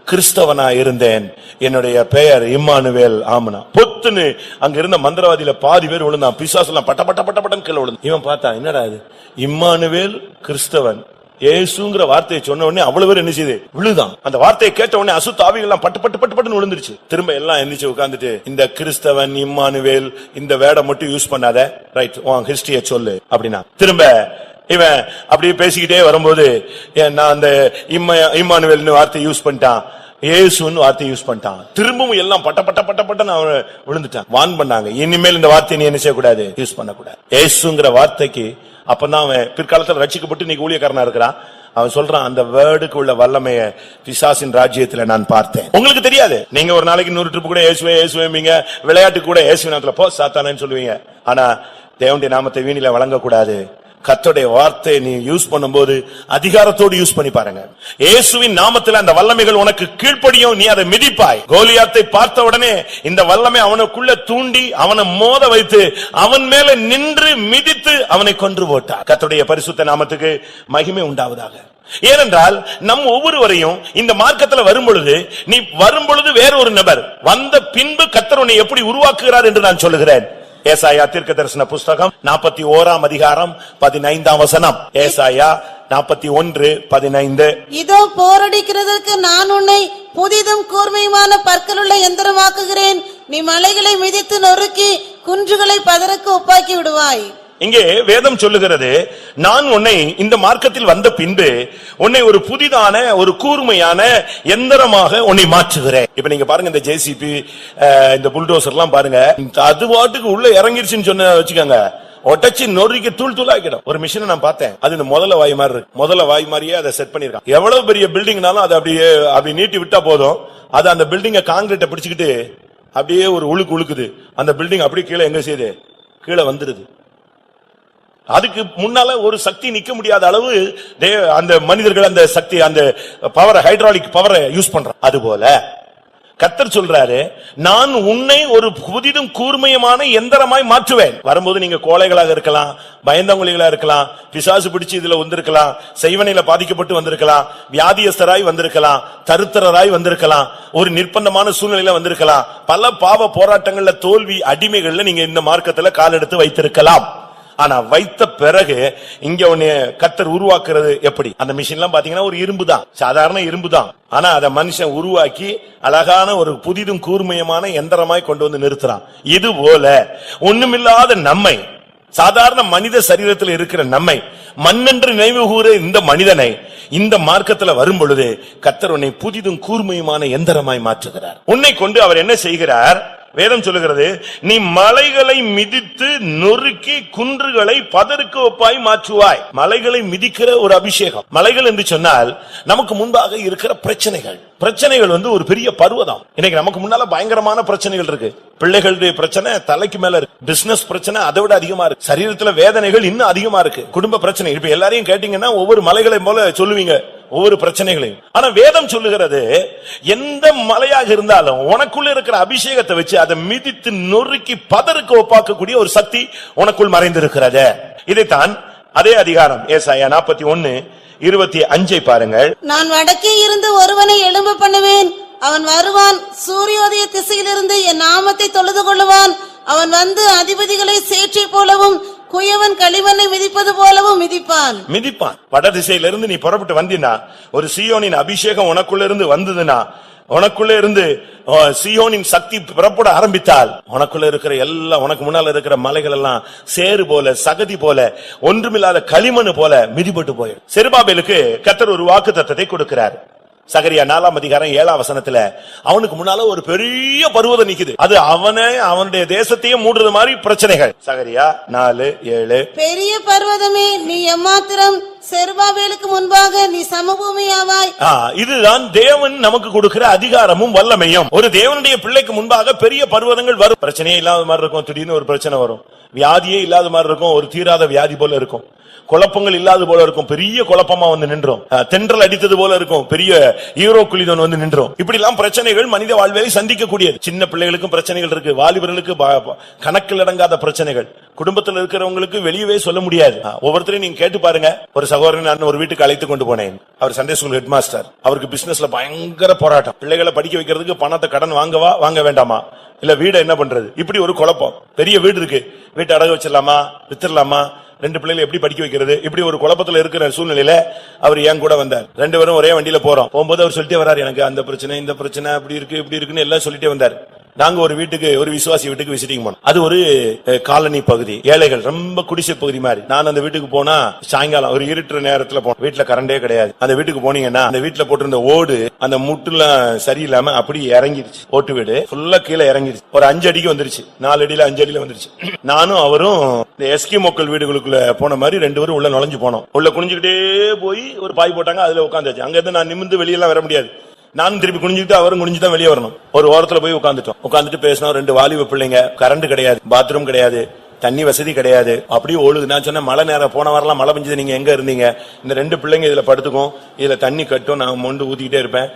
கிறிஸ்தவனா இருந்தேன், என்னுடைய பெயர் இம்மானுவேல் ஆமனா. பொத்துன்னு அங்க இருந்த மந்திரவாதியில பாதி பேர் விழுந்தான். பிசாசுலாம் பட்ட பட்ட பட்ட பட்டன் கீழே விழுந்தான். இவன் பார்த்தான், என்னடா இது, இம்மானுவேல் கிறிஸ்தவன் இயேசுங்கிற வார்த்தையை சொன்ன உடனே அவ்வளவு பேர் என்ன செய்து விழுதான். அந்த வார்த்தையை கேட்ட உடனே அசுத்த ஆவிகள் பட்டு பட்டு பட்டு பட்டுன்னு விழுந்துருச்சு. திரும்ப எல்லாம் எந்திரிச்சு உட்கார்ந்துட்டு, இந்த கிறிஸ்தவன் இம்மானுவேல் இந்த வேர்டை மட்டும் யூஸ் பண்ணாத, ரைட், உன் ஹிஸ்டரிய சொல்லு அப்படின்னா. திரும்ப இவன் அப்படியே பேசிக்கிட்டே வரும்போது நான் அந்த இம்மானுவேல் வார்த்தை யூஸ் பண்ணிட்டான், இயேசுன்னு வார்த்தை யூஸ் பண்ணிட்டான். திரும்பவும் எல்லாம் பட்ட பட்ட பட்ட பட்ட அவன் விழுந்துட்டான். வான் பண்ணாங்க, இனிமேல் இந்த வார்த்தை நீ என்ன செய்யக்கூடாது, யூஸ் பண்ணக்கூடாது. இயேசுங்கிற வார்த்தைக்கு அப்பதான் அவன் பிற்காலத்தில் ரட்சிக்கப்பட்டு நீ ஊழியக்காரனா இருக்கிறான். அவன் சொல்றான், அந்த வேர்டுக்கு உள்ள வல்லமைய பிசாசின் ராஜ்யத்துல நான் பார்த்தேன். உங்களுக்கு தெரியாது. நீங்க ஒரு நாளைக்கு 100 ட்ரிப் கூட இயேசுவேங்க, விளையாட்டு கூட இயேசுவின் போ சாத்தானேன்னு சொல்லுவீங்க. ஆனா தேவனுடைய நாமத்தை வீணில வழங்கக்கூடாது. கர்த்தருடைய வார்த்தையை நீ யூஸ் பண்ணும்போது அதிகாரத்தோடு யூஸ் பண்ணி பாருங்க. இயேசுவின் நாமத்தில் அந்த வல்லமைகள் உனக்கு கீழ்ப்படியும், நீ அதை மிதிப்பாய். கோலியாத்தை பார்த்த உடனே இந்த வல்லமை அவனுக்குள்ள தூண்டி அவனை மோத வைத்து அவன் மேல நின்று மிதித்து அவனை கொன்று போட்டார். கர்த்தருடைய பரிசுத்த நாமத்துக்கு மகிமை உண்டாவதாக. ஏனென்றால் நம் ஒவ்வொருவரையும் இந்த மார்க்கத்தில் வரும்பொழுது, நீ வரும்பொழுது வேற ஒரு நபர் வந்த பின்பு கர்த்தர் உன்னை எப்படி உருவாக்குகிறார் என்று நான் சொல்லுகிறேன். ஏசாயா தீர்க்கதரிசன புஸ்தகம் 41 அதிகாரம் 15 வசனம். ஏசாயா 41:15. இதோ போரடிக்கிறதற்கு நான் உன்னை புதிதும் கூர்மையுமான பற்களுள்ள எந்திரமாக்குகிறேன். நீ மலைகளை மிதித்து நொறுக்கி குன்றுகளை பதருக்கு ஒப்பாக்கி விடுவாய். இங்கே வேதம் சொல்லுகிறது, நான் உன்னை இந்த மார்க்கத்தில் வந்த பின்பு உன்னை ஒரு புதிதான ஒரு கூர்மையான எந்திரமாக உன்னை மாற்றுகிறேன். இப்ப நீங்க பாருங்க, இந்த ஜேசிபி இந்த புல்டோசர் எல்லாம் பாருங்க, அது வாட்டுக்கு உள்ள இறங்கிருச்சுன்னு சொன்ன வச்சுக்கோங்க, ஒட்டச்சி நொறுக்கி தூள் தூளாக்கிடும். ஒரு மிஷினை நான் பார்த்தேன், அது இந்த முதல்ல வாய் மாதிரி இருக்கு. முதல்ல வாய் மாதிரியே அதை செட் பண்ணிருக்கான். எவ்வளவு பெரிய பில்டிங்னாலும் அதை அப்படியே அப்படி நீட்டி விட்டா போதும், அது அந்த பில்டிங்க காங்கிரீட்டை பிடிச்சுக்கிட்டு அப்படியே ஒரு உழுக்குது. அந்த பில்டிங் அப்படியே கீழே எங்க செய்யுது, கீழே வந்துருது. அதுக்கு முன்னால ஒரு சக்தி நிக்க முடியாத அளவு அந்த மனிதர்கள் அந்த சக்தி, அந்த பவர், ஹைட்ராலிக் பவரை யூஸ் பண்றான். அதுபோல கர்த்தர் சொல்றாரு, நான் உன்னை ஒரு புதிதும் கூர்மையுமான எந்திரமாய் மாற்றுவேன். வரும்போது நீங்க கோழைகளாக இருக்கலாம், பயந்தவங்களா இருக்கலாம், பிசாசு பிடிச்சு இதுல வந்திருக்கலாம், செய்வனையில பாதிக்கப்பட்டு வந்திருக்கலாம், வியாதியஸ்தராய் வந்திருக்கலாம், தருத்தராய் வந்திருக்கலாம், ஒரு நிர்பந்தமான சூழ்நிலையில வந்திருக்கலாம், பல பாவ போராட்டங்கள்ல தோல்வி அடிமைகள்ல நீங்க இந்த மார்க்கத்துல கால் எடுத்து வைத்திருக்கலாம். ஆனா வைத்த பிறகு இங்க உன்னை கர்த்தர் உருவாக்குறது எப்படி? அந்த மிஷின் எல்லாம் பாத்தீங்கன்னா ஒரு இரும்பு தான், சாதாரண இரும்பு தான். ஆனா அத மனுஷன் உருவாக்கி அழகான ஒரு புதிதும் கூர்மையமான எந்திரமாய் கொண்டு வந்து நிறுத்துறான். இது போல ஒண்ணுமில்லாத நம்மை, சாதாரண மனித சரீரத்தில் இருக்கிற நம்மை, மண்ணென்று நினைவு கூற இந்த மனிதனை இந்த மார்க்கத்துல வரும் பொழுது கர்த்தர் உன்னை புதிதும் கூர்மையுமான எந்திரமாய் மாற்றுகிறார். உன்னை கொண்டு அவர் என்ன செய்கிறார்? வேதம் சொல்லுகிறது, நீ மலைகளை மிதித்து நொறுக்கி குன்றுகளை பதருக்கு ஒப்பாய் மாற்றுவாய். மலைகளை மிதிக்கிற ஒரு அபிஷேகம். மலைகள் என்று சொன்னால் நமக்கு முன்பாக இருக்கிற பிரச்சனைகள் ஒரு பெரிய பர்வதம். இன்னைக்கு நமக்கு முன்னால பயங்கரமான பிரச்சனைகள் இருக்கு. பிள்ளைகளுடைய பிரச்சனை தலைக்கு மேல இருக்கு, பிசினஸ் பிரச்சனை அதை விட அதிகமா இருக்கு, சரீரத்துல வேதனைகள் இன்னும் அதிகமா இருக்கு, குடும்ப பிரச்சனை. இப்ப எல்லாரையும் கேட்டீங்கன்னா ஒவ்வொரு மலைகளை போல சொல்லுவீங்க, ஒவ்வொரு பிரச்சனைகளையும். ஆனா வேதம் சொல்லுகிறது, எந்த மலையாக இருந்தாலும் உனக்குள்ள இருக்கிற அபிஷேகத்தை வச்சு அதை மிதித்து நொறுக்கி பதருக்கு ஒப்பாக்கக்கூடிய ஒரு சக்தி உனக்குள் மறைந்திருக்கிறது. இதைத்தான் அதே அதிகாரம் ஏசாயா 41:25 பாருங்கள். நான் வடக்கே இருந்து ஒருவனை எழும்ப பண்ணுவேன், அவன் வருவான், சூரியோதய திசையிலிருந்து என் நாமத்தை தொழுது கொள்ளுவான். அவன் வந்து அதிபதிகளை சேற்றை போலவும் குயவன் களிமண்ணை மிதிப்பது போலவும் மிதிப்பான். வட திசையிலிருந்து நீ புறப்பட்டு வந்தினா, ஒரு சீயோனின் அபிஷேகம் உனக்குள்ள இருந்து வந்ததுன்னா, உனக்குள்ள இருந்து சீயோனின் சக்தி புறப்பட ஆரம்பித்தால் உனக்குள்ள இருக்கிற எல்லாம், உனக்கு முன்னால இருக்கிற மலைகள் எல்லாம் சேறு போல, சகதி போல, ஒன்றுமில்லாத களிமண் போல மிதிபட்டு போயிடும். செருபாபேலுக்கு கர்த்தர் ஒரு வாக்குத்தத்தத்தை கொடுக்கிறார். சகரியா 4ஆம் அதிகாரம் 7ஆம் வசனத்துல அவனுக்கு முன்னால ஒரு பெரிய பர்வதம் நிக்குது. அது அவனுடைய தேசத்தையே மூடுறது மாதிரி பிரச்சனைகள். சகரியா 4:7. பெரிய பர்வதமே நீ எம்மாத்திரம், செருபாபேலுக்கு முன்பாக நீ சமபூமியாவாய். இதுதான் தேவன் நமக்கு கொடுக்கிற அதிகாரமும் வல்லமையும். ஒரு தேவனுடைய பிள்ளைக்கு முன்பாக பெரிய பர்வதங்கள் வரும். பிரச்சனையே இல்லாத மாதிரி இருக்கும், திடீர்னு ஒரு பிரச்சனை வரும். வியாதியே இல்லாத மாதிரி இருக்கும், ஒரு தீராத வியாதி போல இருக்கும். குழப்பங்கள் இல்லாத போல இருக்கும், பெரிய குழப்பமா வந்து நின்றோம். தென்றல் அடித்தது போல இருக்கும், பெரிய ஈரோ குளிதன் வந்து நின்றோம். இப்படி எல்லாம் பிரச்சனைகள் மனித வாழ்விலை சந்திக்க கூடியது. சின்ன பிள்ளைகளுக்கும் பிரச்சனைகள் இருக்கு, வாலிபர்களுக்கு கணக்கில் அடங்காத பிரச்சனைகள், குடும்பத்தில் இருக்கிறவங்களுக்கு வெளியவே சொல்ல முடியாது. ஒவ்வொருத்தரையும் நீங்க கேட்டு பாருங்க. ஒரு சகோதரன் நான் ஒரு வீட்டுக்கு அழைத்து கொண்டு போனேன். அவர் சண்டே ஸ்கூல் ஹெட் மாஸ்டர். அவருக்கு பிசினஸ்ல பயங்கர போராட்டம். பிள்ளைகளை படிக்க வைக்கிறதுக்கு பணத்தை கடன் வாங்கவா வாங்க வேண்டாமா, இல்ல வீடை என்ன பண்றது, இப்படி ஒரு குழப்பம். பெரிய வீடு இருக்கு, வீட்டை அடகு வச்சிடலாமா வித்துடலாமா, 2 பிள்ளைகளை எப்படி படிக்க வைக்கிறது, இப்படி ஒரு குழப்பத்துல இருக்கிற சூழ்நிலையில அவர் என் கூட வந்தார். 2 பேரும் ஒரே வண்டியில போறோம். போகும்போது அவர் சொல்லிட்டே வர்றாரு, எனக்கு அந்த பிரச்சனை இந்த பிரச்சனை அப்படி இருக்கு இப்படி இருக்குன்னு எல்லாம் சொல்லிட்டே வந்தார். நாங்க ஒரு வீட்டுக்கு, ஒரு விசுவாசி வீட்டுக்கு விசிட்டிங் போனோம். அது ஒரு காலனி பகுதி, ஏழைகள், ரொம்ப குடிசை பகுதி மாதிரி. நான் அந்த வீட்டுக்கு போனா சாயங்காலம் ஒரு இருட்டுற நேரத்துல போனோம். வீட்டுல கரண்டே கிடையாது. அந்த வீட்டுக்கு போனீங்கன்னா அந்த வீட்டுல போட்டிருந்த ஓடு அந்த முட்டுலாம் சரியில்லாம அப்படி இறங்கிருச்சு. ஓட்டு வீடு ஃபுல்லா கீழே இறங்கிருச்சு. ஒரு 5 அடிக்கு வந்துருச்சு, 4 அடியில 5 அடியில வந்துருச்சு. நானும் அவரும் இந்த எஸ்கி மக்கள் வீடுகளுக்குள்ள போன மாதிரி 2 பேரும் உள்ள நுழைஞ்சு போனோம். உள்ள குனிஞ்சுக்கிட்டே போய் ஒரு பாய் போட்டாங்க, அதுல உட்காந்துச்சு. அங்க இருந்து நான் நிமிந்து வெளியெல்லாம் வர முடியாது. நானும் திருப்பி குனிஞ்சுட்டு அவரும் குனிஞ்சுதான் வெளியே வரணும். ஒரு ஓரத்துல போய் உட்காந்துட்டோம். உட்காந்துட்டு பேசினோம். 2 வாலிப பிள்ளைங்க, கரண்ட் கிடையாது, பாத்ரூம் கிடையாது, தண்ணி வசதி கிடையாது, அப்படியே ஒழுது. நான் சொன்னேன், மழை நேரம் போன வாரலாம் மழை பெஞ்சது, நீங்க எங்க இருந்தீங்க? இந்த 2 பிள்ளைங்க இதுல படுத்துக்கும், இதுல தண்ணி கட்டும், நான் மொண்டு ஊத்திக்கிட்டே இருப்பேன்.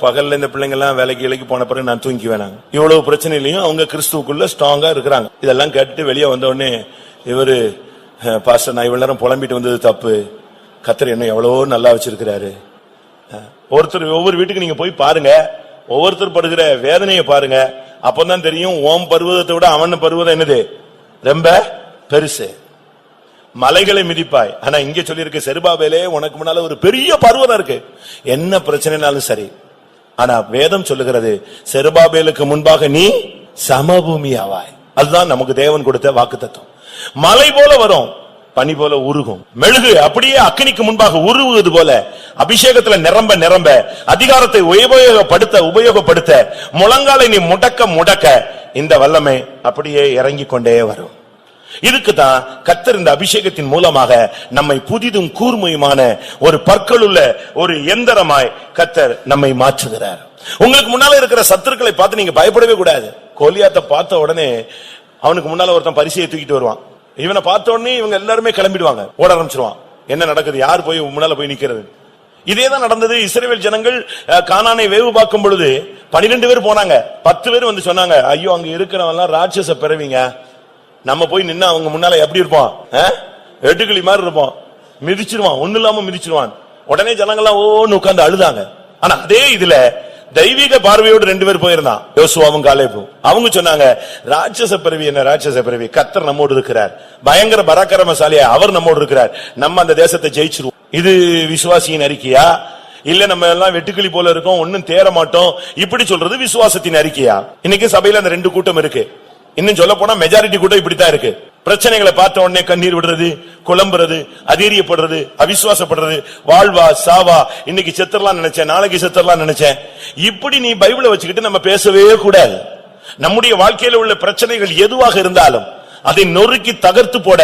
பகல்ல இந்த பிள்ளைங்க எல்லாம் வேலைக்கு போன பிறகு நான் தூங்கி வேணாங்க. இவ்வளவு பிரச்சனையிலையும் அவங்க கிறிஸ்துவுக்குள்ள ஸ்ட்ராங்கா இருக்கிறாங்க. இதெல்லாம் கேட்டுட்டு வெளியே வந்த உடனே இவரு, பாஸ்டர் நான் இவ்வளவு நேரம் புலம்பிட்டு வந்தது தப்பு, கர்த்தர் என்ன எவ்வளவோ நல்லா வச்சிருக்கிறாரு. ஒவ்வொரு வீட்டுக்கு நீங்க போய் பாருங்க, ஒவ்வொருத்தர் படுகிற வேதனையை பாருங்க. அப்பதான் தெரியும் ஓம் பர்வதத்தை விட அவன் பர்வதம் என்னது ரொம்ப பெருசு. மலைகளை மிதிப்பாய். ஆனா இங்க சொல்லியிருக்க, செருபாபேலே உனக்கு முன்னால ஒரு பெரிய பர்வதம் இருக்கு, என்ன பிரச்சனைனாலும் சரி. ஆனா வேதம் சொல்லுகிறது, செருபாபேலுக்கு முன்பாக நீ சமபூமியாவாய். அதுதான் நமக்கு தேவன் கொடுத்த வாக்குத்தத்தம். மலை போல வரும், பனி போல உருகும். மெழுகு அப்படியே அக்கினிக்கு முன்பாக உருவுவது போல அபிஷேகத்துல நிரம்ப நிரம்ப, அதிகாரத்தை உபயோகப்படுத்த முழங்காலை நீ முடக்க இந்த வல்லமை அப்படியே இறங்கி கொண்டே வரும். இதுக்குதான் கர்த்தர் இந்த அபிஷேகத்தின் மூலமாக நம்மை புதிதும் கூர்மையுமான ஒரு பற்களுள்ள ஒரு எந்திரமாய் கர்த்தர் நம்மை மாற்றுகிறார். உங்களுக்கு முன்னால இருக்கிற சத்துருக்களை பார்த்து நீங்க பயப்படவே கூடாது. கோலியாத்தை பார்த்த உடனே அவனுக்கு முன்னால ஒருத்தன் பரிசையை தூக்கிட்டு வருவான். இவனை பார்த்த உடனே இவங்க எல்லாருமே கிளம்பிடுவாங்க, ஓட ஆரம்பிச்சிருவான். என்ன நடக்குது, யார் போய் முன்னால போய் நிக்கிறது? இதேதான் நடந்தது. இஸ்ரவேல் ஜனங்கள் கானானை வேவு பார்க்கும் பொழுது 12 பேர் போனாங்க. 10 பேர் வந்து சொன்னாங்க, ஐயோ அங்க இருக்கிறவங்க ராட்சச பிறவிங்க, நம்ம போய் நின்னா அவங்க முன்னால எப்படி இருப்போம், வெட்டுக்கிளி மாதிரி இருப்போம், மிதிச்சிருவான், ஒண்ணு இல்லாம மிதிச்சிருவான். உடனே ஜனங்கள்லாம் ஓன்னு உட்கார்ந்து அழுதாங்க. ஆனா அதே இதுல தெய்வீக பார்வையோடு 2 பேர் போயிருந்தான், யோசுவாவும் காலேபும். அவங்க சொன்னாங்க, ராட்சச பிறவி என்ன ராட்சச பிறவி, கர்த்தர் நம்மோடு இருக்கிறார், பயங்கர பராக்கிரமசாலியா அவர் நம்மோடு இருக்கிறார், நம்ம அந்த தேசத்தை ஜெயிச்சிருவோம். இது விசுவாசியின் அறிக்கையா, இல்ல நம்ம எல்லாம் வெட்டுக்கிளி போல இருக்கோம், ஒன்னும் தேர மாட்டோம், இப்படி சொல்றது விசுவாசத்தின் அறிக்கையா? இன்னைக்கு சபையில அந்த 2 கூட்டம் இருக்கு. இன்னும் சொல்ல போனா மெஜாரிட்டி கூட்டம் இப்படித்தான் இருக்கு. பிரச்சனைகளை பார்த்த உடனே கண்ணீர் விடுறது, குழம்புறது, அதீரியப்படுறது, அவிசுவாசப்படுறது, வாழ்வா சாவா, இன்னைக்கு செத்துறலாம் நினைச்சேன், நாளைக்கு செத்துறலாம் நினைச்சேன். இப்படி நீ பைபிளை வச்சுக்கிட்டு நம்ம பேசவே கூடாது. நம்முடைய வாழ்க்கையில உள்ள பிரச்சனைகள் எதுவாக இருந்தாலும் அதை நொறுக்கி தகர்த்து போட,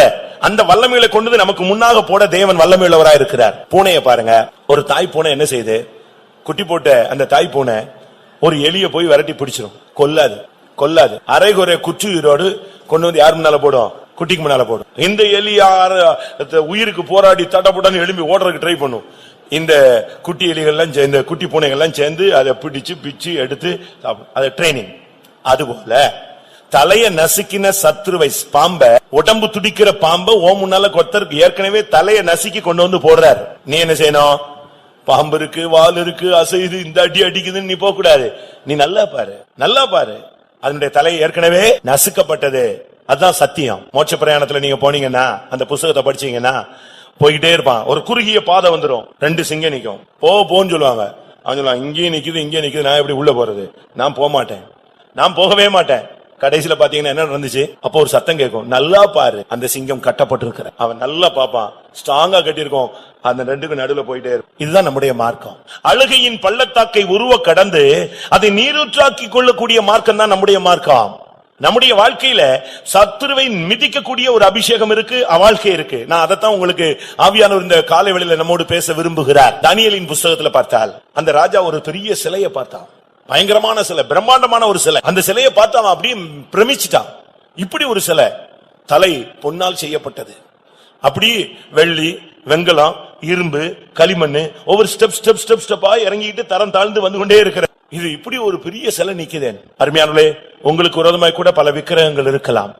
அந்த வல்லமைகளை கொண்டு நமக்கு முன்னாக போட தேவன் வல்லமையுள்ளவராய் இருக்கிறார். பூனைய பாருங்க, ஒரு தாய் பூனை என்ன செய்யுது, குட்டி போட்ட அந்த தாய் பூனை ஒரு எலிய போய் விரட்டி பிடிச்சிடும், கொல்லாது. அரைகுறை குற்றுயிரோடு கொண்டு வந்து யார் முன்னால போடும், குட்டிக்கு முன்னால போடும். இந்த எலி உயிருக்கு போராடி தடபுடன்னு எழும்பி ஓடுறதுக்கு ட்ரை பண்ணும். இந்த குட்டி எலிகள்லாம், இந்த குட்டி பூனைகள்லாம் சேர்ந்து அதை பிடிச்சு பிச்சு எடுத்து அதை ட்ரைனிங். அதுபோல தலைய நசுக்கின சத்ருவை, பாம்ப, உடம்பு துடிக்கிற பாம்ப ஓ முன்னால கொத்தருக்கு ஏற்கனவே தலைய நசுக்கி கொண்டு வந்து போடுறாரு. நீ என்ன செய்யணும், பாம்பு இருக்கு, வால் இருக்கு, அசைது, இந்த அடி அடிக்குதுன்னு நீ போக கூடாது. நீ நல்லா பாரு, அதனுடைய தலை ஏற்கனவே நசுக்கப்பட்டது. அதுதான் சத்தியம். மோட்ச பிரயாணத்துல நீங்க போனீங்கன்னா, அந்த புத்தகத்தை படிச்சீங்கன்னா, போய்கிட்டே இருப்பான். ஒரு குறுகிய பாதை வந்துடும், 2 சிங்கம் நிக்கும், போன்னு சொல்லுவாங்க. அவன் சொல்லுவான், இங்கே நிக்குது, நான் எப்படி உள்ள போறது? நான் போக மாட்டேன், நான் போகவே மாட்டேன். கடைசியில பாத்தீங்கன்னா என்ன நடந்துச்சு? அப்போ ஒரு சத்தம் கேட்கும், நல்லா பாரு, அந்த சிங்கம் கட்டப்பட்டிருக்கிற. அவன் நல்லா பாப்பான், ஸ்ட்ராங்கா கட்டியிருக்கோம், அந்த ரெண்டுக்கும் நடுவுல போயிட்டே இருக்கும். இதுதான் நம்முடைய மார்க்கம். அழுகையின் பள்ளத்தாக்கை உருவ கடந்து அதை நீரூற்றாக்கி கொள்ளக்கூடிய மார்க்கம் தான் நம்முடைய மார்க்கம். நம்முடைய வாழ்க்கையில சத்துருவை மிதிக்கக்கூடிய ஒரு அபிஷேகம் இருக்கு, வாழ்க்கை இருக்கு. நான் அதைத்தான் உங்களுக்கு ஆவியானவர் இந்த காலை வேளையில நம்மோடு பேச விரும்புகிறார். தானியேலின் புஸ்தகத்துல பார்த்தால் அந்த ராஜா ஒரு பெரிய சிலையை பார்த்தான், பயங்கரமான சிலை, பிரம்மாண்டமான ஒரு சிலை. அந்த சிலையை பார்த்து அவன் அப்படியே பிரமிச்சிட்டான். இப்படி ஒரு சிலை, தலை பொன்னால் செய்யப்பட்டது, அப்படி வெள்ளி, வெங்கலம், இரும்பு, களிமண், ஒவ்வொரு ஸ்டெப்பா இறங்கிட்டு தரம் தாழ்ந்து வந்து கொண்டே இருக்கிற இது இப்படி ஒரு பெரிய சிலை நிக்குதேன். அருமையானவர்களே, உங்களுக்கு விரோதமாய் கூட பல விக்கிரகங்கள் இருக்கலாம்.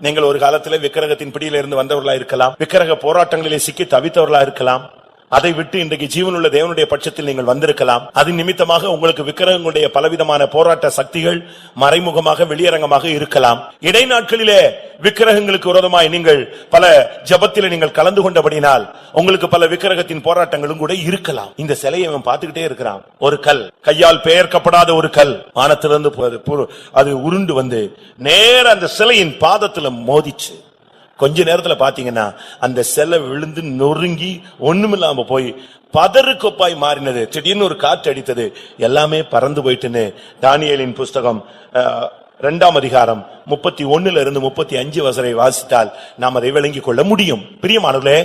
நீங்கள் ஒரு காலத்துல விக்கிரகத்தின் பிடியில இருந்து வந்தவர்களா இருக்கலாம், விக்கிரக போராட்டங்களிலே சிக்கி தவித்தவர்களா இருக்கலாம். அதை விட்டு இன்றைக்கு ஜீவனுள்ள தேவனுடைய பட்சத்தில் நீங்கள் வந்திருக்கலாம். அது நிமித்தமாக உங்களுக்கு விக்கிரகங்களுடைய பலவிதமான போராட்ட சக்திகள் மறைமுகமாக வெளியரங்கமாக இருக்கலாம். இடைநாட்களிலே விக்கிரகங்களுக்கு விரோதமாய் நீங்கள் பல ஜபத்திலே நீங்கள் கலந்து கொண்டபடினால் உங்களுக்கு பல விக்கிரகத்தின் போராட்டங்களும் கூட இருக்கலாம். இந்த சிலையை அவன் பார்த்துக்கிட்டே இருக்கிறான். ஒரு கல், கையால் பெயர்க்கப்படாத ஒரு கல் வானத்திலிருந்து அது உருண்டு வந்து நேர அந்த சிலையின் பாதத்துல மோதிச்சு. கொஞ்ச நேரத்துல பாத்தீங்கன்னா அந்த சிலை விழுந்து நொறுங்கி ஒண்ணுமில்லாம போய் பதறு கொப்பாய் மாறினது. திடீர்னு ஒரு காற்று அடித்தது, எல்லாமே பறந்து போயிட்டுன்னு தானியேலின் புஸ்தகம் 2ஆம் அதிகாரம் 31 இருந்து 35 வசரை வாசித்தால் நாம் அதை விளங்கிக் கொள்ள முடியும். பிரியமானவர்களே,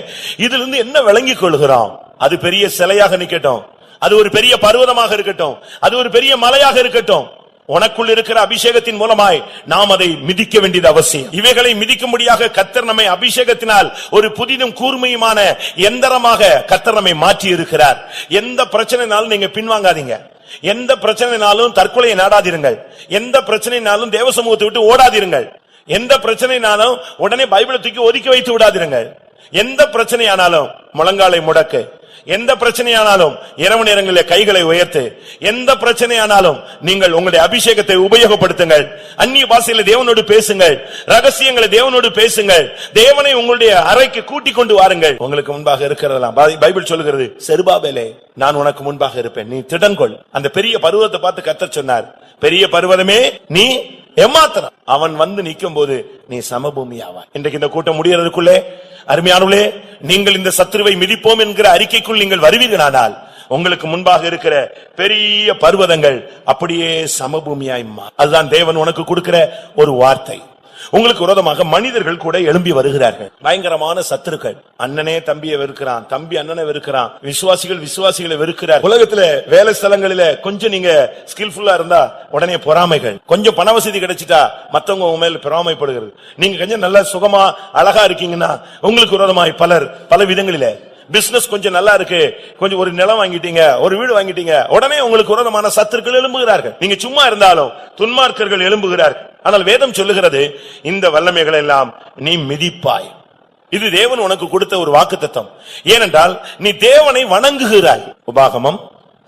இதுல இருந்து என்ன விளங்கிக் கொள்கிறோம்? அது பெரிய சிலையாக நிக்கட்டும், அது ஒரு பெரிய பர்வதமாக இருக்கட்டும், அது ஒரு பெரிய மலையாக இருக்கட்டும், உனக்குள் இருக்கிற அபிஷேகத்தின் மூலமாய் நாம் அதை மிதிக்க வேண்டியது அவசியம். இவைகளை மிதிக்கும்படியாக கர்த்தர் நம்மை அபிஷேகத்தினால் ஒரு புதிதும் கூர்மையுமான எந்திரமாக கர்த்தர் நம்மை மாற்றி இருக்கிறார். எந்த பிரச்சனைனாலும் நீங்க பின்வாங்காதீங்க, எந்த பிரச்சனைனாலும் தற்கொலையை நாடாதீர்கள், எந்த பிரச்சனைனாலும் தேவ சமூகத்தை விட்டு ஓடாதீர்கள், எந்த பிரச்சனைனாலும் உடனே பைபிளை தூக்கி ஒதுக்கி வைத்து விடாதீர்கள். எந்த பிரச்சனையானாலும் முழங்காலை முடக்கு, எந்த பிரச்சனையானாலும் இரவு நேரங்களில் கைகளை உயர்த்து, எந்த பிரச்சனையானாலும் நீங்கள் உங்களுடைய அபிஷேகத்தை உபயோகப்படுத்துங்கள். அந்நிய பாஷையில தேவனோடு பேசுங்கள், ரகசியங்களை தேவனோடு பேசுங்கள், தேவனை உங்களுடைய அறைக்கு கூட்டிக் கொண்டு வாருங்கள். உங்களுக்கு முன்பாக இருக்கிறதெல்லாம் பைபிள் சொல்லுகிறது, செருபாபேலே நான் உனக்கு முன்பாக இருப்பேன், நீ திடன்கொள். அந்த பெரிய பர்வதத்தை பார்த்து கர்த்தர் சொன்னார், பெரிய பர்வதமே நீ ஏமாத்திரம், அவன் வந்து நிற்கும் போது நீ சமபூமியாவா. இன்றைக்கு இந்த கூட்டம் முடியறதுக்குள்ளே அருமையானவர்களே, நீங்கள் இந்த சத்துருவை மிதிப்போம் என்கிற அறிக்கைக்குள் நீங்கள் வருவீர்களானால் உங்களுக்கு முன்பாக இருக்கிற பெரிய பர்வதங்கள் அப்படியே சமபூமியாய் மாறும். அதுதான் தேவன் உனக்கு கொடுக்கிற ஒரு வார்த்தை. உங்களுக்கு விரோதமாக மனிதர்கள் கூட எழும்பி வருகிறார்கள், பயங்கரமான சத்துருக்கள். அண்ணனே தம்பியை வெறுக்கிறான், தம்பி அண்ணனை வெறுக்கிறான், விசுவாசிகளை வெறுக்கிறார். உலகத்துல வேலை ஸ்தலங்களில கொஞ்சம் நீங்க ஸ்கில்ஃபுல்லா இருந்தா உடனே பொறாமைகள், கொஞ்சம் பண வசதி கிடைச்சிட்டா மத்தவங்க உங்க மேல பொறாமைப்படுகிறது. நீங்க கொஞ்சம் நல்ல சுகமா அழகா இருக்கீங்கன்னா உங்களுக்கு விரோதமாய் பலர் பல விதங்களில, பிசினஸ் கொஞ்சம் நல்லா இருக்கு, கொஞ்சம் ஒரு நிலம் வாங்கிட்டீங்க, ஒரு வீடு வாங்கிட்டீங்க, உடனே உங்களுக்கு விரோதமான சத்துருக்கள் எழும்புகிறார்கள். நீங்க சும்மா இருந்தாலும் துன்மார்க்கர்கள் எழும்புகிறார்கள். ஆனால் வேதம் சொல்லுகிறது, இந்த வல்லமைகளை எல்லாம் நீ மிதிப்பாய். இது தேவன் உனக்கு கொடுத்த ஒரு வாக்குத்தத்தம். ஏனென்றால் நீ தேவனை வணங்குகிறாய். உபாகமம்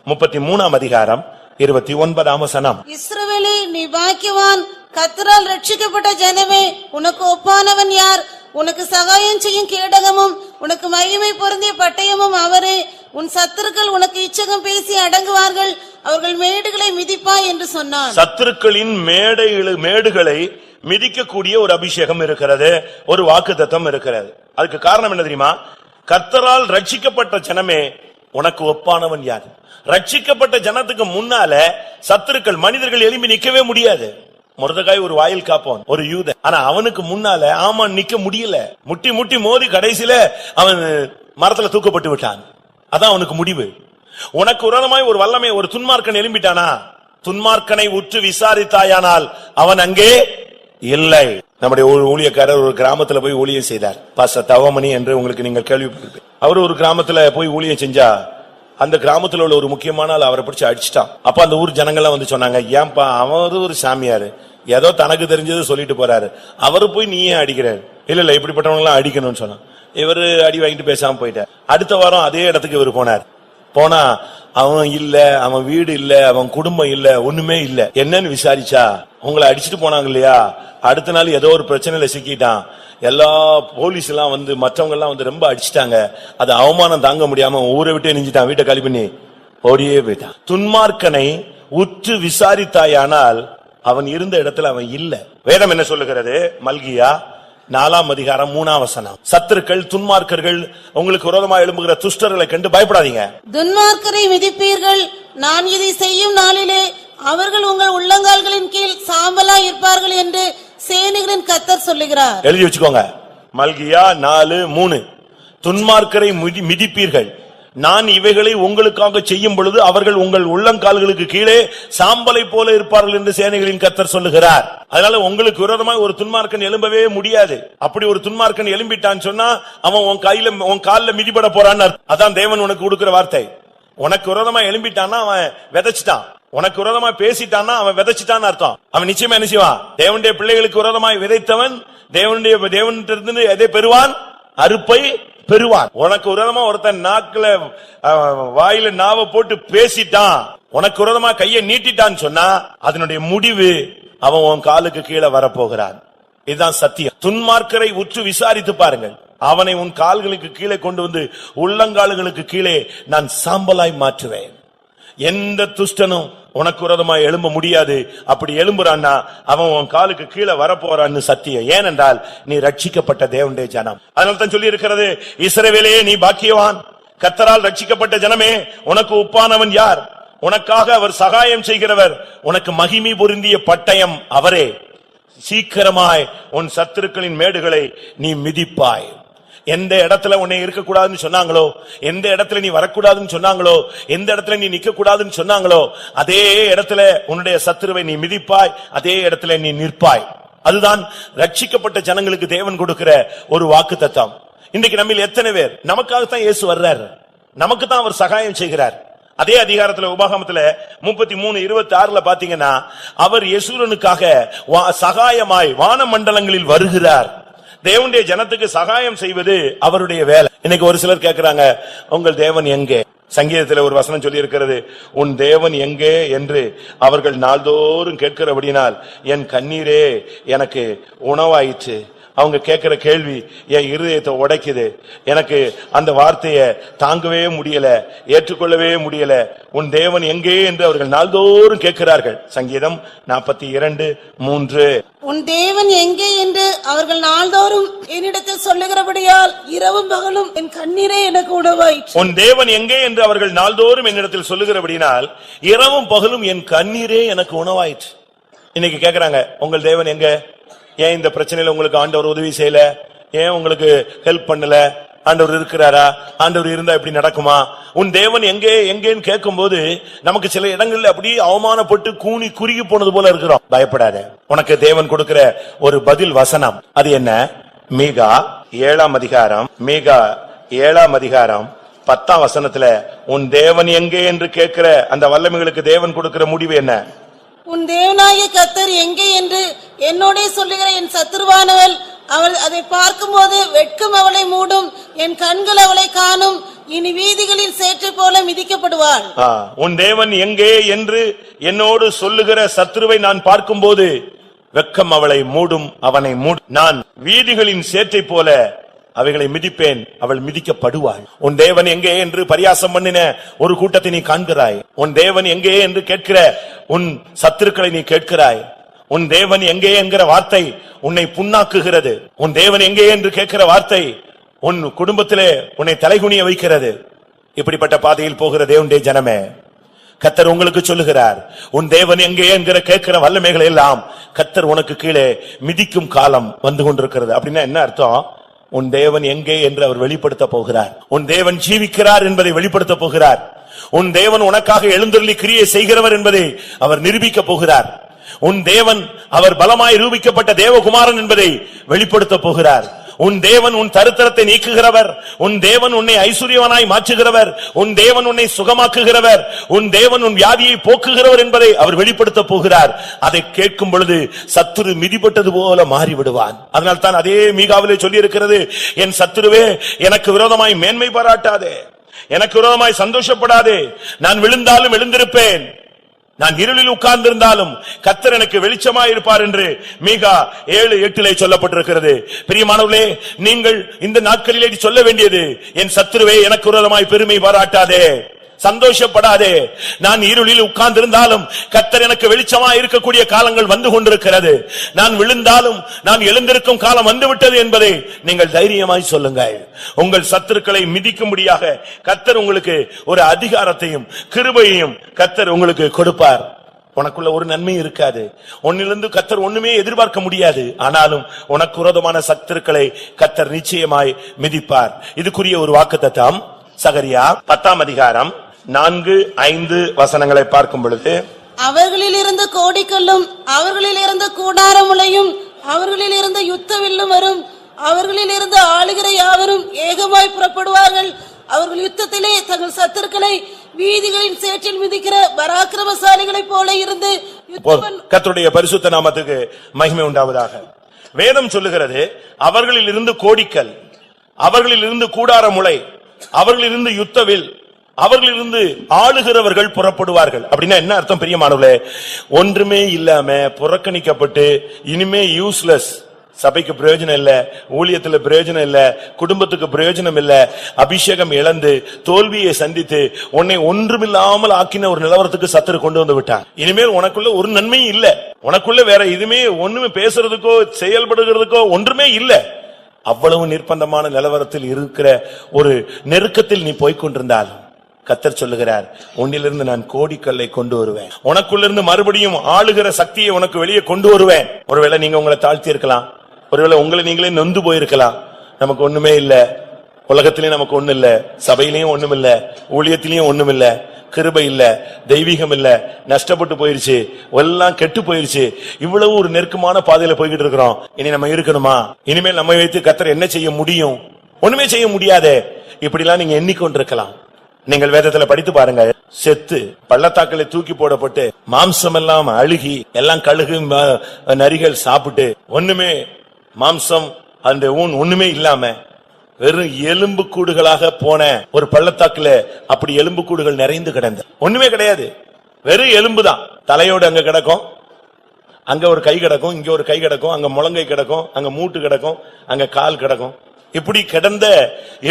33ஆம் அதிகாரம் 29ஆம் வசனம். இஸ்ரவேலே, நீ பாக்கியவான், கர்த்தரால் ரட்சிக்கப்பட்ட ஜனமே, உனக்கு ஒப்பானவன் யார்? உனக்கு சகாயம் செய்யும் கேடகமும் உனக்கு மகிமை பொருந்திய பட்டயமும் அவரே. உன் சத்துருக்கள் உனக்கு இச்சகம் பேசி அடங்குவார்கள், அவர்கள் மேடுகளை மிதிப்பாய் என்று சொன்னான். சத்துருக்களின் மேடுகளை மிதிக்கக்கூடிய ஒரு அபிஷேகம் இருக்கிறது, ஒரு வாக்குத்தத்தம் இருக்கிறது. அதுக்கு காரணம் என்ன தெரியுமா? கர்த்தரால் ரட்சிக்கப்பட்ட ஜனமே, உனக்கு ஒப்பானவன் யார்? ரட்சிக்கப்பட்ட ஜனத்துக்கு முன்னால சத்துருக்கள் மனிதர்கள் எழும்பி நிக்கவே முடியாது. மொர்தெகாய் ஒரு வாயில் காப்போன், ஒரு யூதன். ஆனா அவனுக்கு முன்னால ஆமான் நிக்க முடியல, முட்டி முட்டி மோதி கடைசியில அவன் மரத்துல தூக்கப்பட்டு விட்டான். அதான் அவனுக்கு முடிவு. உனக்கு விரோதமாய் ஒரு வல்லமை ஒரு துன்மார்க்கன் எழும்பிட்டானா, துன்மார்க்கனை உற்று விசாரித்தாயானால் அவன் அங்கே இல்லை. நம்முடைய ஒரு ஊழியக்காரர் ஒரு கிராமத்துல போய் ஊழியம் செய்தார், பாஸ்டர் தவமணி என்று உங்களுக்கு நீங்கள் கேள்விப்பட்டிருப்பீங்க. அவர் ஒரு கிராமத்துல போய் ஊழியம் செஞ்சா அந்த கிராமத்துல உள்ள ஒரு முக்கியமான ஆள் அவரை பிடிச்சு அடிச்சுட்டான். அப்ப அந்த ஊர் ஜனங்கள்லாம் வந்து சொன்னாங்க, ஏன்பா அவரு ஒரு சாமியாரு, ஏதோ தனக்கு தெரிஞ்சது சொல்லிட்டு போறாரு, அவரு போய் நீ ஏன் அடிக்கிறாரு? இல்ல இப்படிப்பட்டவங்க எல்லாம் அடிக்கணும்னு சொன்னான். இவரு அடி வாங்கிட்டு பேசாம போயிட்டார். அடுத்த வாரம் அதே இடத்துக்கு இவர் போனார். போனா அவன் இல்ல, அவன் வீடு இல்ல, அவன் குடும்பம் இல்ல, ஒண்ணுமே இல்ல. என்னன்னு விசாரிச்சா, உங்களை அடிச்சுட்டு போனாங்க இல்லையா, அடுத்த நாள் ஏதோ ஒரு பிரச்சனையில சிக்கிட்டான், எல்லா போலீஸ் எல்லாம் வந்து மற்றவங்க எல்லாம் வந்து ரொம்ப அடிச்சுட்டாங்க, அது அவமானம் தாங்க முடியாம ஊரை விட்டு நெஞ்சிட்டான், வீட்டை காலி பண்ணி ஓடியே போய்ட்டான். துன்மார்க்கனை உற்று விசாரித்தாயானால் அவன் இருந்த இடத்துல அவன் இல்ல. வேதம் என்ன சொல்லுகிறது? மல்கியா 4 அதிகாரம் 3 வசனம். சத்துருக்கள் துன்மார்க்கர்கள் உங்களுக்கு விரோதமாக எழும்புகிற துஷ்டர்களை கண்டு பயப்படாதீங்க. துன்மார்க்கரை மிதிப்பீர்கள், நான் இதை செய்யும் நாளிலே அவர்கள் உங்கள் உள்ளங்கால்களின் கீழ் சாம்பலாய் இருப்பார்கள் என்று சேனைகளின் கர்த்தர் சொல்லுகிறார். எழுதி வச்சுக்கோங்க. மல்கியா 4:3. துன்மார்க்கரை மிதிப்பீர்கள், நான் இவைகளை உங்களுக்காக செய்யும் பொழுது அவர்கள் உங்கள் உள்ளங்கால்களுக்கு கீழே சாம்பலை போல இருப்பார்கள் என்று சேனைகளின் கர்த்தர் சொல்லுகிறார். அதனால உங்களுக்கு விரோதமாக ஒரு துன்மார்க்கன் எழும்பவே முடியாது. அப்படி ஒரு துன்மார்க்கன் எழும்பிட்டான்னு சொன்னா அவன் உன் கால்ல மிதிபட போறான்னு அர்த்தம். அதான் தேவன் உனக்கு கொடுக்கிற வார்த்தை. உனக்கு விரோதமா எழும்பிட்டான்னா அவன் விதைச்சிட்டான், உனக்கு விரோதமா பேசிட்டான்னா அவன் விதைச்சிட்டான்னு அர்த்தம். அவன் நிச்சயமா என்ன செய்வான்? தேவனுடைய பிள்ளைகளுக்கு விரோதமாய் விதைத்தவன் தேவனிடத்திலிருந்து எதை பெறுவான்? அறுப்பை பெறுவான். உனக்கு விரோதமா ஒருத்தன் நாக்குல வாயில நாவை போட்டு பேசிட்டான், உனக்கு விரோதமா கையை நீட்டிட்டான்னு சொன்னா அதனுடைய முடிவு அவன் உன் காலுக்கு கீழே வரப்போகிறான். இதுதான் சத்தியம். துன்மார்க்கரை உற்று விசாரித்து பாருங்கள், அவனை உன் கால்களுக்கு கீழே கொண்டு வந்து உள்ளங்கால்களுக்கு கீழே நான் சாம்பலாய் மாற்றுவேன். எந்த துஷ்டனும் உனக்கு விரோதமாய் எழும்ப முடியாது. அப்படி எழும்புறான்னா அவன் உன் காலுக்கு கீழே வரப்போறான்னு சத்தியம். ஏனென்றால் நீ ரட்சிக்கப்பட்ட தேவனுடைய ஜனம். அதனால தான் சொல்லி இருக்கிறது, இஸ்ரவேலே நீ பாக்கியவான், கர்த்தரால் ரட்சிக்கப்பட்ட ஜனமே, உனக்கு ஒப்பானவன் யார்? உனக்காக அவர் சகாயம் செய்கிறவர், உனக்கு மகிமை பொருந்திய பட்டயம் அவரே. சீக்கிரமாய் உன் சத்துருக்களின் மேடுகளை நீ மிதிப்பாய். எந்த இடத்துல உன்னை இருக்கக்கூடாதுன்னு சொன்னாங்களோ, எந்த இடத்துல நீ வரக்கூடாதுன்னு சொன்னாங்களோ, எந்த இடத்துல நீ நிக்க கூடாதுன்னு சொன்னாங்களோ, அதே இடத்துல உன்னுடைய சத்துருவை நீ மிதிப்பாய், அதே இடத்துல நீ நிற்பாய். அதுதான் ரட்சிக்கப்பட்ட ஜனங்களுக்கு தேவன் கொடுக்கிற ஒரு வாக்குத்தத்தம். இன்றைக்கு நம்மில் எத்தனை பேர் நமக்காகத்தான் இயேசு வர்றார், நமக்கு தான் அவர் சகாயம் செய்கிறார். அதே அதிகாரத்துல உபாகமத்துல 33:26 பாத்தீங்கன்னா அவர் யெசூரனுக்காக சகாயமாய் வான மண்டலங்களில் வருகிறார். தேவனுடைய ஜனத்துக்கு சகாயம் செய்வது அவருடைய வேலை. இன்னைக்கு ஒரு சிலர் கேட்கிறாங்க, உங்கள் தேவன் எங்கே? சங்கீதத்தில் ஒரு வசனம் சொல்லி இருக்கிறது, உன் தேவன் எங்கே என்று அவர்கள் நாள்தோறும் கேட்கிறபடினால் என் கண்ணீரே எனக்கு உணவாயிற்று. அவங்க கேட்கிற கேள்வி என் இருதயத்தை உடைக்குது. எனக்கு அந்த வார்த்தையை தாங்கவே முடியல, ஏற்றுக்கொள்ளவே முடியல. உன் தேவன் எங்கே என்று அவர்கள் நாள்தோறும் கேட்கிறார்கள். சங்கீதம் 42:3. உன் தேவன் எங்கே என்று அவர்கள் நாள்தோறும் என்னிடத்தில் சொல்லுகிறபடியால் இரவும் பகலும் என் கண்ணீரே எனக்கு உணவாயிற்று. உன் தேவன் எங்கே என்று அவர்கள் நாள்தோறும் என்னிடத்தில் சொல்லுகிறபடினால் இரவும் பகலும் என் கண்ணீரே எனக்கு உணவாயிற்று. இன்னைக்கு கேட்கிறாங்க, உங்கள் தேவன் எங்க? ஏன் இந்த பிரச்சனையில உங்களுக்கு ஆண்டவர் உதவி செய்யல? ஏன் உங்களுக்கு ஹெல்ப் பண்ணல? ஆண்டவர் இருக்கிறாரா? ஆண்டவர் இருந்தா இப்படி நடக்குமா? உன் தேவன் எங்கே எங்கேன்னு கேட்கும் போது நமக்கு சில இடங்கள்ல அப்படி அவமானப்பட்டு கூனி குறுகி போனது போல இருக்கிறோம். பயப்படாத, உனக்கு தேவன் கொடுக்கிற ஒரு பதில் வசனம். அது என்ன? மீகா 7 அதிகாரம், மீகா 7 அதிகாரம் 10 வசனத்துல உன் தேவன் எங்கே என்று கேட்கிற அந்த வல்லமைகளுக்கு தேவன் கொடுக்கிற முடிவு என்ன? உன் தேவனாகிய கர்த்தர் எங்கே என்று என்னோட சொல்லுகிற என் சத்துருவானவள் அவள் அதை பார்க்கும்போது வெட்கம் அவளை மூடும், என் கண்கள் அவளை காணும், இனி வீதிகளில் சேற்றை போல மிதிக்கப்படுவாள். உன் தேவன் எங்கே என்று என்னோடு சொல்லுகிற சத்துருவை நான் பார்க்கும்போது வெட்கம் அவளை மூடும், அவனை மூடும். நான் வீதிகளின் சேற்றை போல அவைகளை மிதிப்பேன், அவள் மிதிக்கப்படுவாள். உன் தேவன் எங்கே என்று பரியாசம் பண்ணின ஒரு கூட்டத்தை நீ காண்கிறாய். உன் தேவன் எங்கே என்று கேட்கிற உன் சத்துருக்களை நீ கேட்கிறாய். உன் தேவன் எங்கே என்கிற வார்த்தை உன்னை புண்ணாக்குகிறது. உன் தேவன் எங்கே என்று கேட்கிற வார்த்தை உன் குடும்பத்திலே உன்னை தலைகுனிய வைக்கிறது. இப்படிப்பட்ட பாதையில் போகிற தேவனுடைய ஜனமே, கர்த்தர் உங்களுக்கு சொல்லுகிறார், உன் தேவன் எங்கே என்கிற கேட்கிற வல்லமைகளை எல்லாம் கர்த்தர் உனக்கு கீழே மிதிக்கும் காலம் வந்து கொண்டிருக்கிறது. அப்படின்னா என்ன அர்த்தம்? உன் தேவன் எங்கே என்று அவர் வெளிப்படுத்த போகிறார். உன் தேவன் ஜீவிக்கிறார் என்பதை வெளிப்படுத்த போகிறார். உன் தேவன் உனக்காக எழுந்தருளி கிரியை செய்கிறவர் என்பதை அவர் நிரூபிக்க போகிறார். உன் தேவன் அவர் பலமாய் ரூபிக்கப்பட்ட தேவகுமாரன் என்பதை வெளிப்படுத்த போகிறார். உன் தேவன் உன் தரித்திரத்தை நீக்குகிறவர். உன் தேவன் உன்னை ஐஸ்வர்யவனாய் மாற்றுகிறவர். உன் தேவன் உன்னை சுகமாக்குகிறவர். உன் தேவன் உன் வியாதியை போக்குகிறவர் என்பதை அவர் வெளிப்படுத்த போகிறார். அதை கேட்கும் பொழுது சத்துரு மிதிப்பட்டது போல மாறிவிடுவான். அதனால் தான் அதே மீகாவிலே சொல்லி இருக்கிறது, என் சத்துருவே எனக்கு விரோதமாய் மேன்மை பாராட்டாதே, எனக்கு விரோதமாய் சந்தோஷப்படாதே. நான் விழுந்தாலும் எழுந்திருப்பேன், நான் இருளில் உட்கார்ந்திருந்தாலும் கர்த்தர் எனக்கு வெளிச்சமாய் இருப்பார் என்று மீகா 7:8 சொல்லப்பட்டிருக்கிறது. பிரியமானவர்களே, நீங்கள் இந்த நாட்களிலே சொல்ல வேண்டியது, என் சத்துருவே எனக்கு விரோதமாய் பெருமை பாராட்டாதே, சந்தோஷப்படாதே. நான் இருளில் உட்கார்ந்திருந்தாலும் கர்த்தர் எனக்கு வெளிச்சமா இருக்கக்கூடிய காலங்கள் வந்து கொண்டிருக்கிறது. நான் விழுந்தாலும் நான் எழுந்திருக்கும் காலம் வந்துவிட்டது என்பதை நீங்கள் தைரியமாய் சொல்லுங்கள். உங்கள் சத்துருக்களை மிதிக்கும்படியாக கர்த்தர் உங்களுக்கு ஒரு அதிகாரத்தையும் கிருபையையும் கர்த்தர் உங்களுக்கு கொடுப்பார். உனக்குள்ள ஒரு நன்மை இருக்காது, உன்னிலிருந்து கர்த்தர் ஒண்ணுமே எதிர்பார்க்க முடியாது. ஆனாலும் உனக்கு விரோதமான சத்துருக்களை கர்த்தர் நிச்சயமாய் மிதிப்பார். இதுக்குரிய ஒரு வாக்குத்தத்தம் சகரியா 10ஆம் அதிகாரம் 4-5 வசனங்களை பார்க்கும் பொழுது, அவர்களில் இருந்து கோடிக்கல்லும் அவர்களில் இருந்து கூடாரமுலையும் அவர்களில் இருந்து யுத்த வில்லும் வரும். அவர்களில் இருந்து ஆளுகிற யாவரும் ஏகமாய் புறப்படுவார்கள். அவர்கள் யுத்தத்திலே தங்கள் சத்துருக்களை வீதிகளின் சேற்றில் மிதிக்கிற பராக்கிரமசாலிகளை போல இருந்து கர்த்தருடைய பரிசுத்த நாமத்துக்கு மகிமை உண்டாவதாக. வேதம் சொல்லுகிறது, அவர்களில் இருந்து கோடிக்கல், அவர்களில் இருந்து கூடாரமுலை, அவர்களில் இருந்து யுத்தவில், அவர்களிலிருந்து ஆளுகிறவர்கள் புறப்படுவார்கள். அப்படின்னா என்ன அர்த்தம் பிரியமானவர்களே? ஒன்றுமே இல்லாம புறக்கணிக்கப்பட்டு இனிமே யூஸ்லெஸ், சபைக்கு பிரயோஜனம் இல்ல, ஊழியத்துல பிரயோஜனம் இல்ல, குடும்பத்துக்கு பிரயோஜனம் இல்ல, அபிஷேகம் இழந்து தோல்வியை சந்தித்து உன்னை ஒன்றுமில்லாமல் ஆக்கின ஒரு நிலவரத்துக்கு சத்துரு கொண்டு வந்து விட்டான். இனிமேல் உனக்குள்ள ஒரு நன்மையும் இல்ல, உனக்குள்ள வேற இதுமே ஒண்ணுமே பேசுறதுக்கோ செயல்படுகிறதுக்கோ ஒன்றுமே இல்ல. அவ்வளவு நிர்பந்தமான நிலவரத்தில் இருக்கிற ஒரு நெருக்கத்தில் நீ போய்கொண்டிருந்தால் கர்த்தர் சொல்லுகிறார், உன்னிலிருந்து நான் கோடிக்கல்லை கொண்டு வருவேன், உனக்குள்ளிருந்து மறுபடியும் ஆளுகிற சக்தியை உனக்கு வெளியே கொண்டு வருவேன். ஒருவேளை நீங்க உங்களை தாழ்த்தி இருக்கலாம், ஒருவேளை உங்களை நீங்களே நொந்து போயிருக்கலாம். நமக்கு ஒண்ணுமே இல்ல, உலகத்திலயும் நமக்கு ஒண்ணு இல்ல, சபையிலயும் ஒண்ணும் இல்ல, ஊழியத்திலயும் ஒண்ணும் இல்ல, கிருபை இல்ல, தெய்வீகம் இல்ல, நஷ்டப்பட்டு போயிருச்சு, எல்லாம் கெட்டு போயிருச்சு. இவ்வளவு ஒரு நெருக்கமான பாதையில போய்கிட்டு இருக்கிறோம். இனி நம்ம இருக்கணுமா? இனிமேல் நம்ம வைத்து கர்த்தர் என்ன செய்ய முடியும்? ஒண்ணுமே செய்ய முடியாதே. இப்படிலாம் நீங்க எண்ணிக்கொண்டிருக்கலாம். நீங்கள் வேதத்துல படித்து பாருங்க, செத்து பள்ளத்தாக்களை தூக்கி போடப்பட்டு மாம்சம் எல்லாம் அழுகி எல்லாம் கழுகு நரிகள் சாப்பிட்டு ஒண்ணுமே மாம்சம் அந்த ஊன் ஒண்ணுமே இல்லாம வெறும் எலும்பு கூடுகளாக போன ஒரு பள்ளத்தாக்குல அப்படி எலும்பு கூடுகள் நிறைந்து கிடந்த ஒண்ணுமே கிடையாது, வெறும் எலும்புதான். தலையோடு அங்க கிடக்கும், அங்க ஒரு கை கிடக்கும், இங்க ஒரு கை கிடக்கும், அங்க முழங்கை கிடக்கும், அங்க மூட்டு கிடக்கும், அங்க கால் கிடக்கும். இப்படி கிடந்த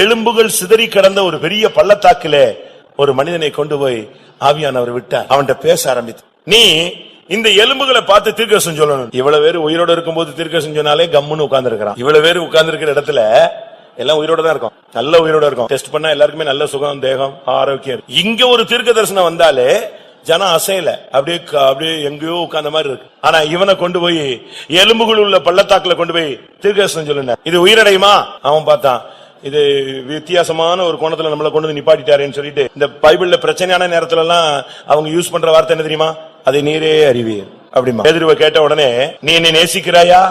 எலும்புகள் சிதறி கிடந்த ஒரு பெரிய பள்ளத்தாக்கிலே ஒரு மனிதனை கொண்டு போய் ஆவியானவர் விட்டார். அவன்கிட்ட பேச ஆரம்பித்து, நீ இந்த எலும்புகளை பார்த்து தீர்க்கதரிசனம் சொல்லணும். இவ்வளவு பேர் உயிரோட இருக்கும்போது தீர்க்கதரிசனம் சொன்னாலே கம்முன்னு உட்கார்ந்து இருக்கிறான். இவ்வளவு பேர் உட்கார்ந்து இருக்கிற இடத்துல எல்லாம் உயிரோட தான் இருக்கும், நல்ல உயிரோட இருக்கும். டெஸ்ட் பண்ணா எல்லாருக்குமே நல்ல சுகம், தேகம், ஆரோக்கியம். இங்க ஒரு தீர்க்கதரிசனம் வந்தாலே ஜனம் அசையல, அப்படியே எங்கேயோ உட்கார்ந்த மாதிரி இருக்கு. ஆனா இவனை கொண்டு போய் எலும்புகள் உள்ள பள்ளத்தாக்குல கொண்டு போய் தீர்க்கதரிசனம் சொல்லுங்க, இது உயிரடையுமா? அவன் பார்த்தான், இது வித்தியாசமான ஒரு கோணத்துல நம்மளை கொண்டு வந்து நிப்பாட்டிட்டாருன்னு சொல்லிட்டு, இந்த பைபிள்ல பிரச்சனையான நேரத்துல எல்லாம் அவங்க யூஸ் பண்ற வார்த்தை என்ன தெரியுமா? அதை நீரே அறிவீர் அப்படிமா. பேதுருவை கேட்ட உடனே, நீ என்னை நேசிக்கிறாயா?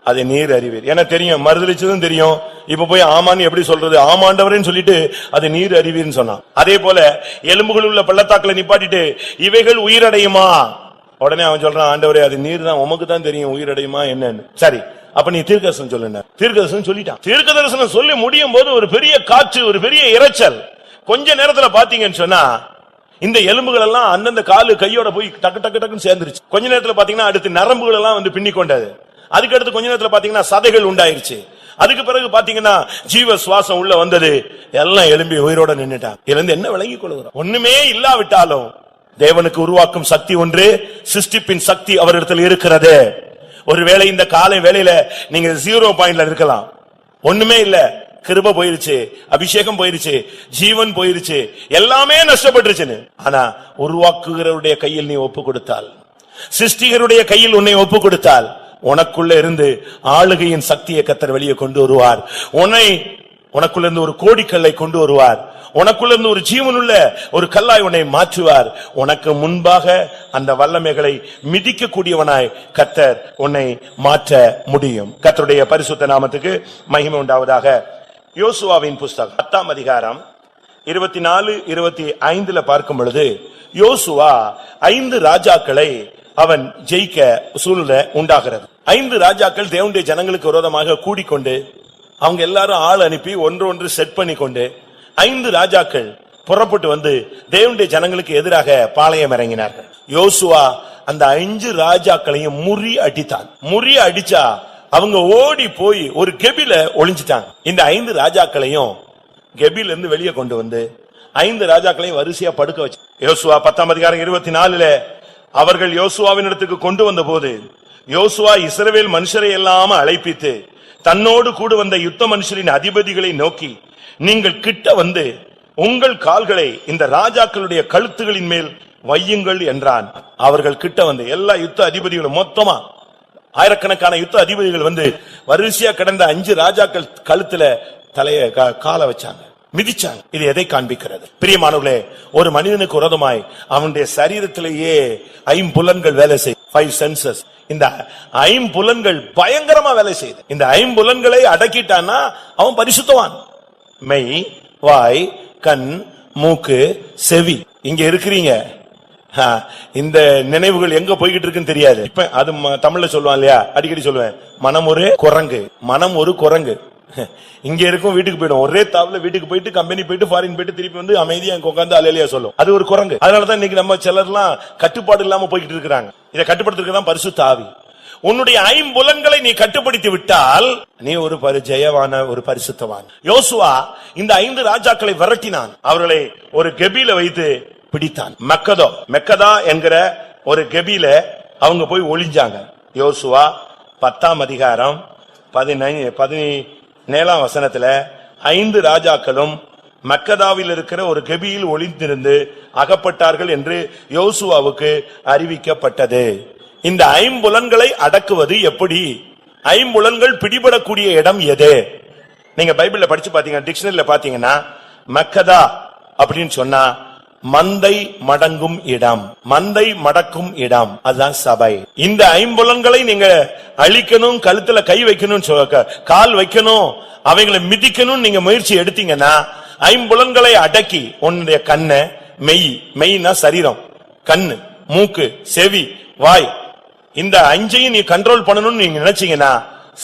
அதை நீர் அறிவீர். என தெரியும், மறுதளிச்சதும் தெரியும். இப்ப போய் ஆமான்னு எப்படி சொல்றது? ஆமாண்டவரேன்னு சொல்லிட்டு அது நீர் அறிவீர்னு சொன்னான். அதே போல எலும்புகள் உள்ள பள்ளத்தாக்குல நிப்பாட்டிட்டு இவைகள் உயிரடையுமா? உடனே அவன் சொல்றான், ஆண்டவரே அது நீர் தான், உமக்கு தான் தெரியும் உயிரடையுமா என்னன்னு. சரி, அப்ப நீ தீர்க்கதரிசனம் சொல்லுங்க. தீர்க்கதரிசனம் சொல்லிட்டான். தீர்க்கதரிசனம் சொல்லி முடியும் போது ஒரு பெரிய காற்று, ஒரு பெரிய இரைச்சல். கொஞ்ச நேரத்துல பாத்தீங்கன்னு சொன்னா இந்த எலும்புகள் எல்லாம் அந்தந்த காலு கையோட போய் டக்கு டக்கு டக்குன்னு சேர்ந்துருச்சு. கொஞ்ச நேரத்துல பாத்தீங்கன்னா அடுத்து நரம்புகள் எல்லாம் வந்து பின்னி கொண்டது. அதுக்கு அடுத்து கொஞ்ச நேரத்துல பாத்தீங்கன்னா சதைகள் உண்டாயிருச்சு. அதுக்கு பிறகு பாத்தீங்கன்னா ஜீவ சுவாசம் உள்ள வந்தது. எல்லாம் எலும்பி உயிரோட நின்னுட்டாங்க. இதுல இருந்து என்ன விளங்கி கொள்கிறோம்? ஒண்ணுமே இல்லாவிட்டாலும் தேவனுக்கு உருவாக்கும் சக்தி ஒன்று, சிருஷ்டிப்பின் சக்தி அவரிடத்தில் இருக்கிறது. ஒருவேளை இந்த காலை வேளையில நீங்க 0 பாயிண்ட்ல இருக்கலாம், ஒண்ணுமே இல்ல, கிருபை போயிருச்சு, அபிஷேகம் போயிருச்சு, ஜீவன் போயிருச்சு, எல்லாமே நஷ்டப்பட்டுருச்சுன்னு. ஆனா உருவாக்குகிறவருடைய கையில் நீ ஒப்பு கொடுத்தால், சிருஷ்டிகருடைய கையில் உன்னை ஒப்பு கொடுத்தால், உனக்குள்ள இருந்து ஆளுகையின் சக்தியை கர்த்தர் வெளியே கொண்டு வருவார். உனக்குள்ள இருந்து ஒரு கோடிக்கல்லை கொண்டு வருவார். உனக்குள்ள இருந்து ஒரு ஜீவனுள்ள ஒரு கல்லாய் உன்னை மாற்றுவார். உனக்கு முன்பாக அந்த வல்லமைகளை மிதிக்க கூடியவனாய் கர்த்தர் உன்னை மாற்ற முடியும். கர்த்தருடைய பரிசுத்த நாமத்துக்கு மகிமை உண்டாவதாக. யோசுவாவின் புஸ்தகம் 10ஆம் அதிகாரம் 24-25 பார்க்கும் பொழுது, யோசுவா 5 ராஜாக்களை அவன் ஜெயிக்க சூழ்நிலை உண்டாகிறது. 5 ராஜாக்கள் தேவனுடைய ஜனங்களுக்கு விரோதமாக கூடிக்கொண்டு அவங்க எல்லாரும் ஆள் அனுப்பி ஒன்று செட் பண்ணி கொண்டு 5 ராஜாக்கள் புறப்பட்டு வந்து தேவனுடைய ஜனங்களுக்கு எதிராக பாளையம் இறங்கினார்கள். யோசுவா அந்த 5 ராஜாக்களையும் முறி அடித்தான். முறி அடிச்சா அவங்க ஓடி போய் ஒரு கெபில ஒளிஞ்சிட்டாங்க. இந்த 5 ராஜாக்களையும் கெபில இருந்து வெளியே கொண்டு வந்து 5 ராஜாக்களையும் வரிசையா படுக்க வச்சு யோசுவா 10:24 அவர்கள் யோசுவாவின் இடத்துக்கு கொண்டு வந்த போது யோசுவா இஸ்ரவேல் மனுஷரை எல்லாம் அழைப்பித்து தன்னோடு கூட வந்த யுத்த மனுஷரின் அதிபதிகளை நோக்கி, நீங்கள் கிட்ட வந்து உங்கள் கால்களை இந்த ராஜாக்களுடைய கழுத்துகளின் மேல் வையுங்கள் என்றான். அவர்கள் கிட்ட வந்து எல்லா யுத்த அதிபதிகளும் மொத்தமா ஆயிரக்கணக்கான யுத்த அதிபதிகள் வந்து வரிசையா கிடந்த 5 ராஜாக்கள் கழுத்துல தலைய காலை வச்சாங்க, மிதிச்சாங்க. இது எதை காண்பிக்கிறது? பிரியமானவர்களே, ஒரு மனிதனுக்கு விரோதமாய் அவனுடைய சரீரத்திலேயே 5 புலன்கள் வேலை செய்யும். 5 சென்சஸ். இந்த 5 புலன்கள் பயங்கரமா வேலை செய்யுது. இந்த 5 புலன்களை அடக்கிட்டான்னா அவன் பரிசுத்தவான். மெய், வாய், கண், மூக்கு, செவி. இங்க இருக்கிறீங்க, இந்த நினைவுகள் எங்க போய்கிட்டு இருக்குன்னு தெரியாது. இப்ப அது தமிழ்ல சொல்லுவான் இல்லையா, அடிக்கடி சொல்லுவேன், மனம் ஒரு குரங்கு. மனம் ஒரு குரங்கு. இங்க இருக்கும், வீட்டுக்கு போயிடும். ஒரே தாவல வீட்டுக்கு போயிட்டு கம்பெனி போயிட்டு ஃபாரின் போயிட்டு திருப்பி வந்து அமைதியா உட்கார்ந்து அலையிலையா சொல்லும். அது ஒரு குரங்கு. அதனாலதான் இன்னைக்கு நம்ம சிலர்லாம் கட்டுப்பாடு இல்லாம போய்கிட்டு இருக்கிறாங்க. இதை கட்டுப்படுத்துறதுக்கு பரிசுத்த ஆவி. உன்னுடைய 5 புலன்களை நீ கட்டுப்படுத்தி விட்டால் நீ ஒரு ஜெயவான, ஒரு பரிசுத்தவான். யோசுவா இந்த 5 ராஜாக்களை விரட்டினான். அவர்களை ஒரு கெபில வைத்து பிடித்தான். மெக்கதா என்கிற ஒரு கெபில அவங்க போய் ஒளிஞ்சாங்க. யோசுவா 10:17 5 ராஜாக்களும் மக்கதாவில் இருக்கிற ஒரு கெபியில் ஒளிந்திருந்து அகப்பட்டார்கள் என்று யோசுவாவுக்கு அறிவிக்கப்பட்டது. இந்த 5 புலன்களை அடக்குவது எப்படி? 5 புலன்கள் பிடிபடக்கூடிய இடம் எது? நீங்க பைபிள்ல படிச்சு பாத்தீங்கன்னா, டிக்ஷனரியில பாத்தீங்கன்னா, மக்கதா அப்படின்னு சொன்னா மந்தை மடங்கும் இடம், மந்தை மடக்கும் இடம், அதுதான் சபை. இந்த 5 புலன்களை நீங்க அழிக்கணும், கழுத்துல கை வைக்கணும், கால் வைக்கணும், அவைகளை மிதிக்கணும் நீங்க முயற்சி எடுத்தீங்கன்னா, 5 புலன்களை அடக்கி உன்னுடைய கண்ணு, மெய்னா சரீரம், கண்ணு, மூக்கு, செவி, வாய், இந்த 5ஐயும் நீ கண்ட்ரோல் பண்ணணும்னு நீங்க நினைச்சீங்கன்னா,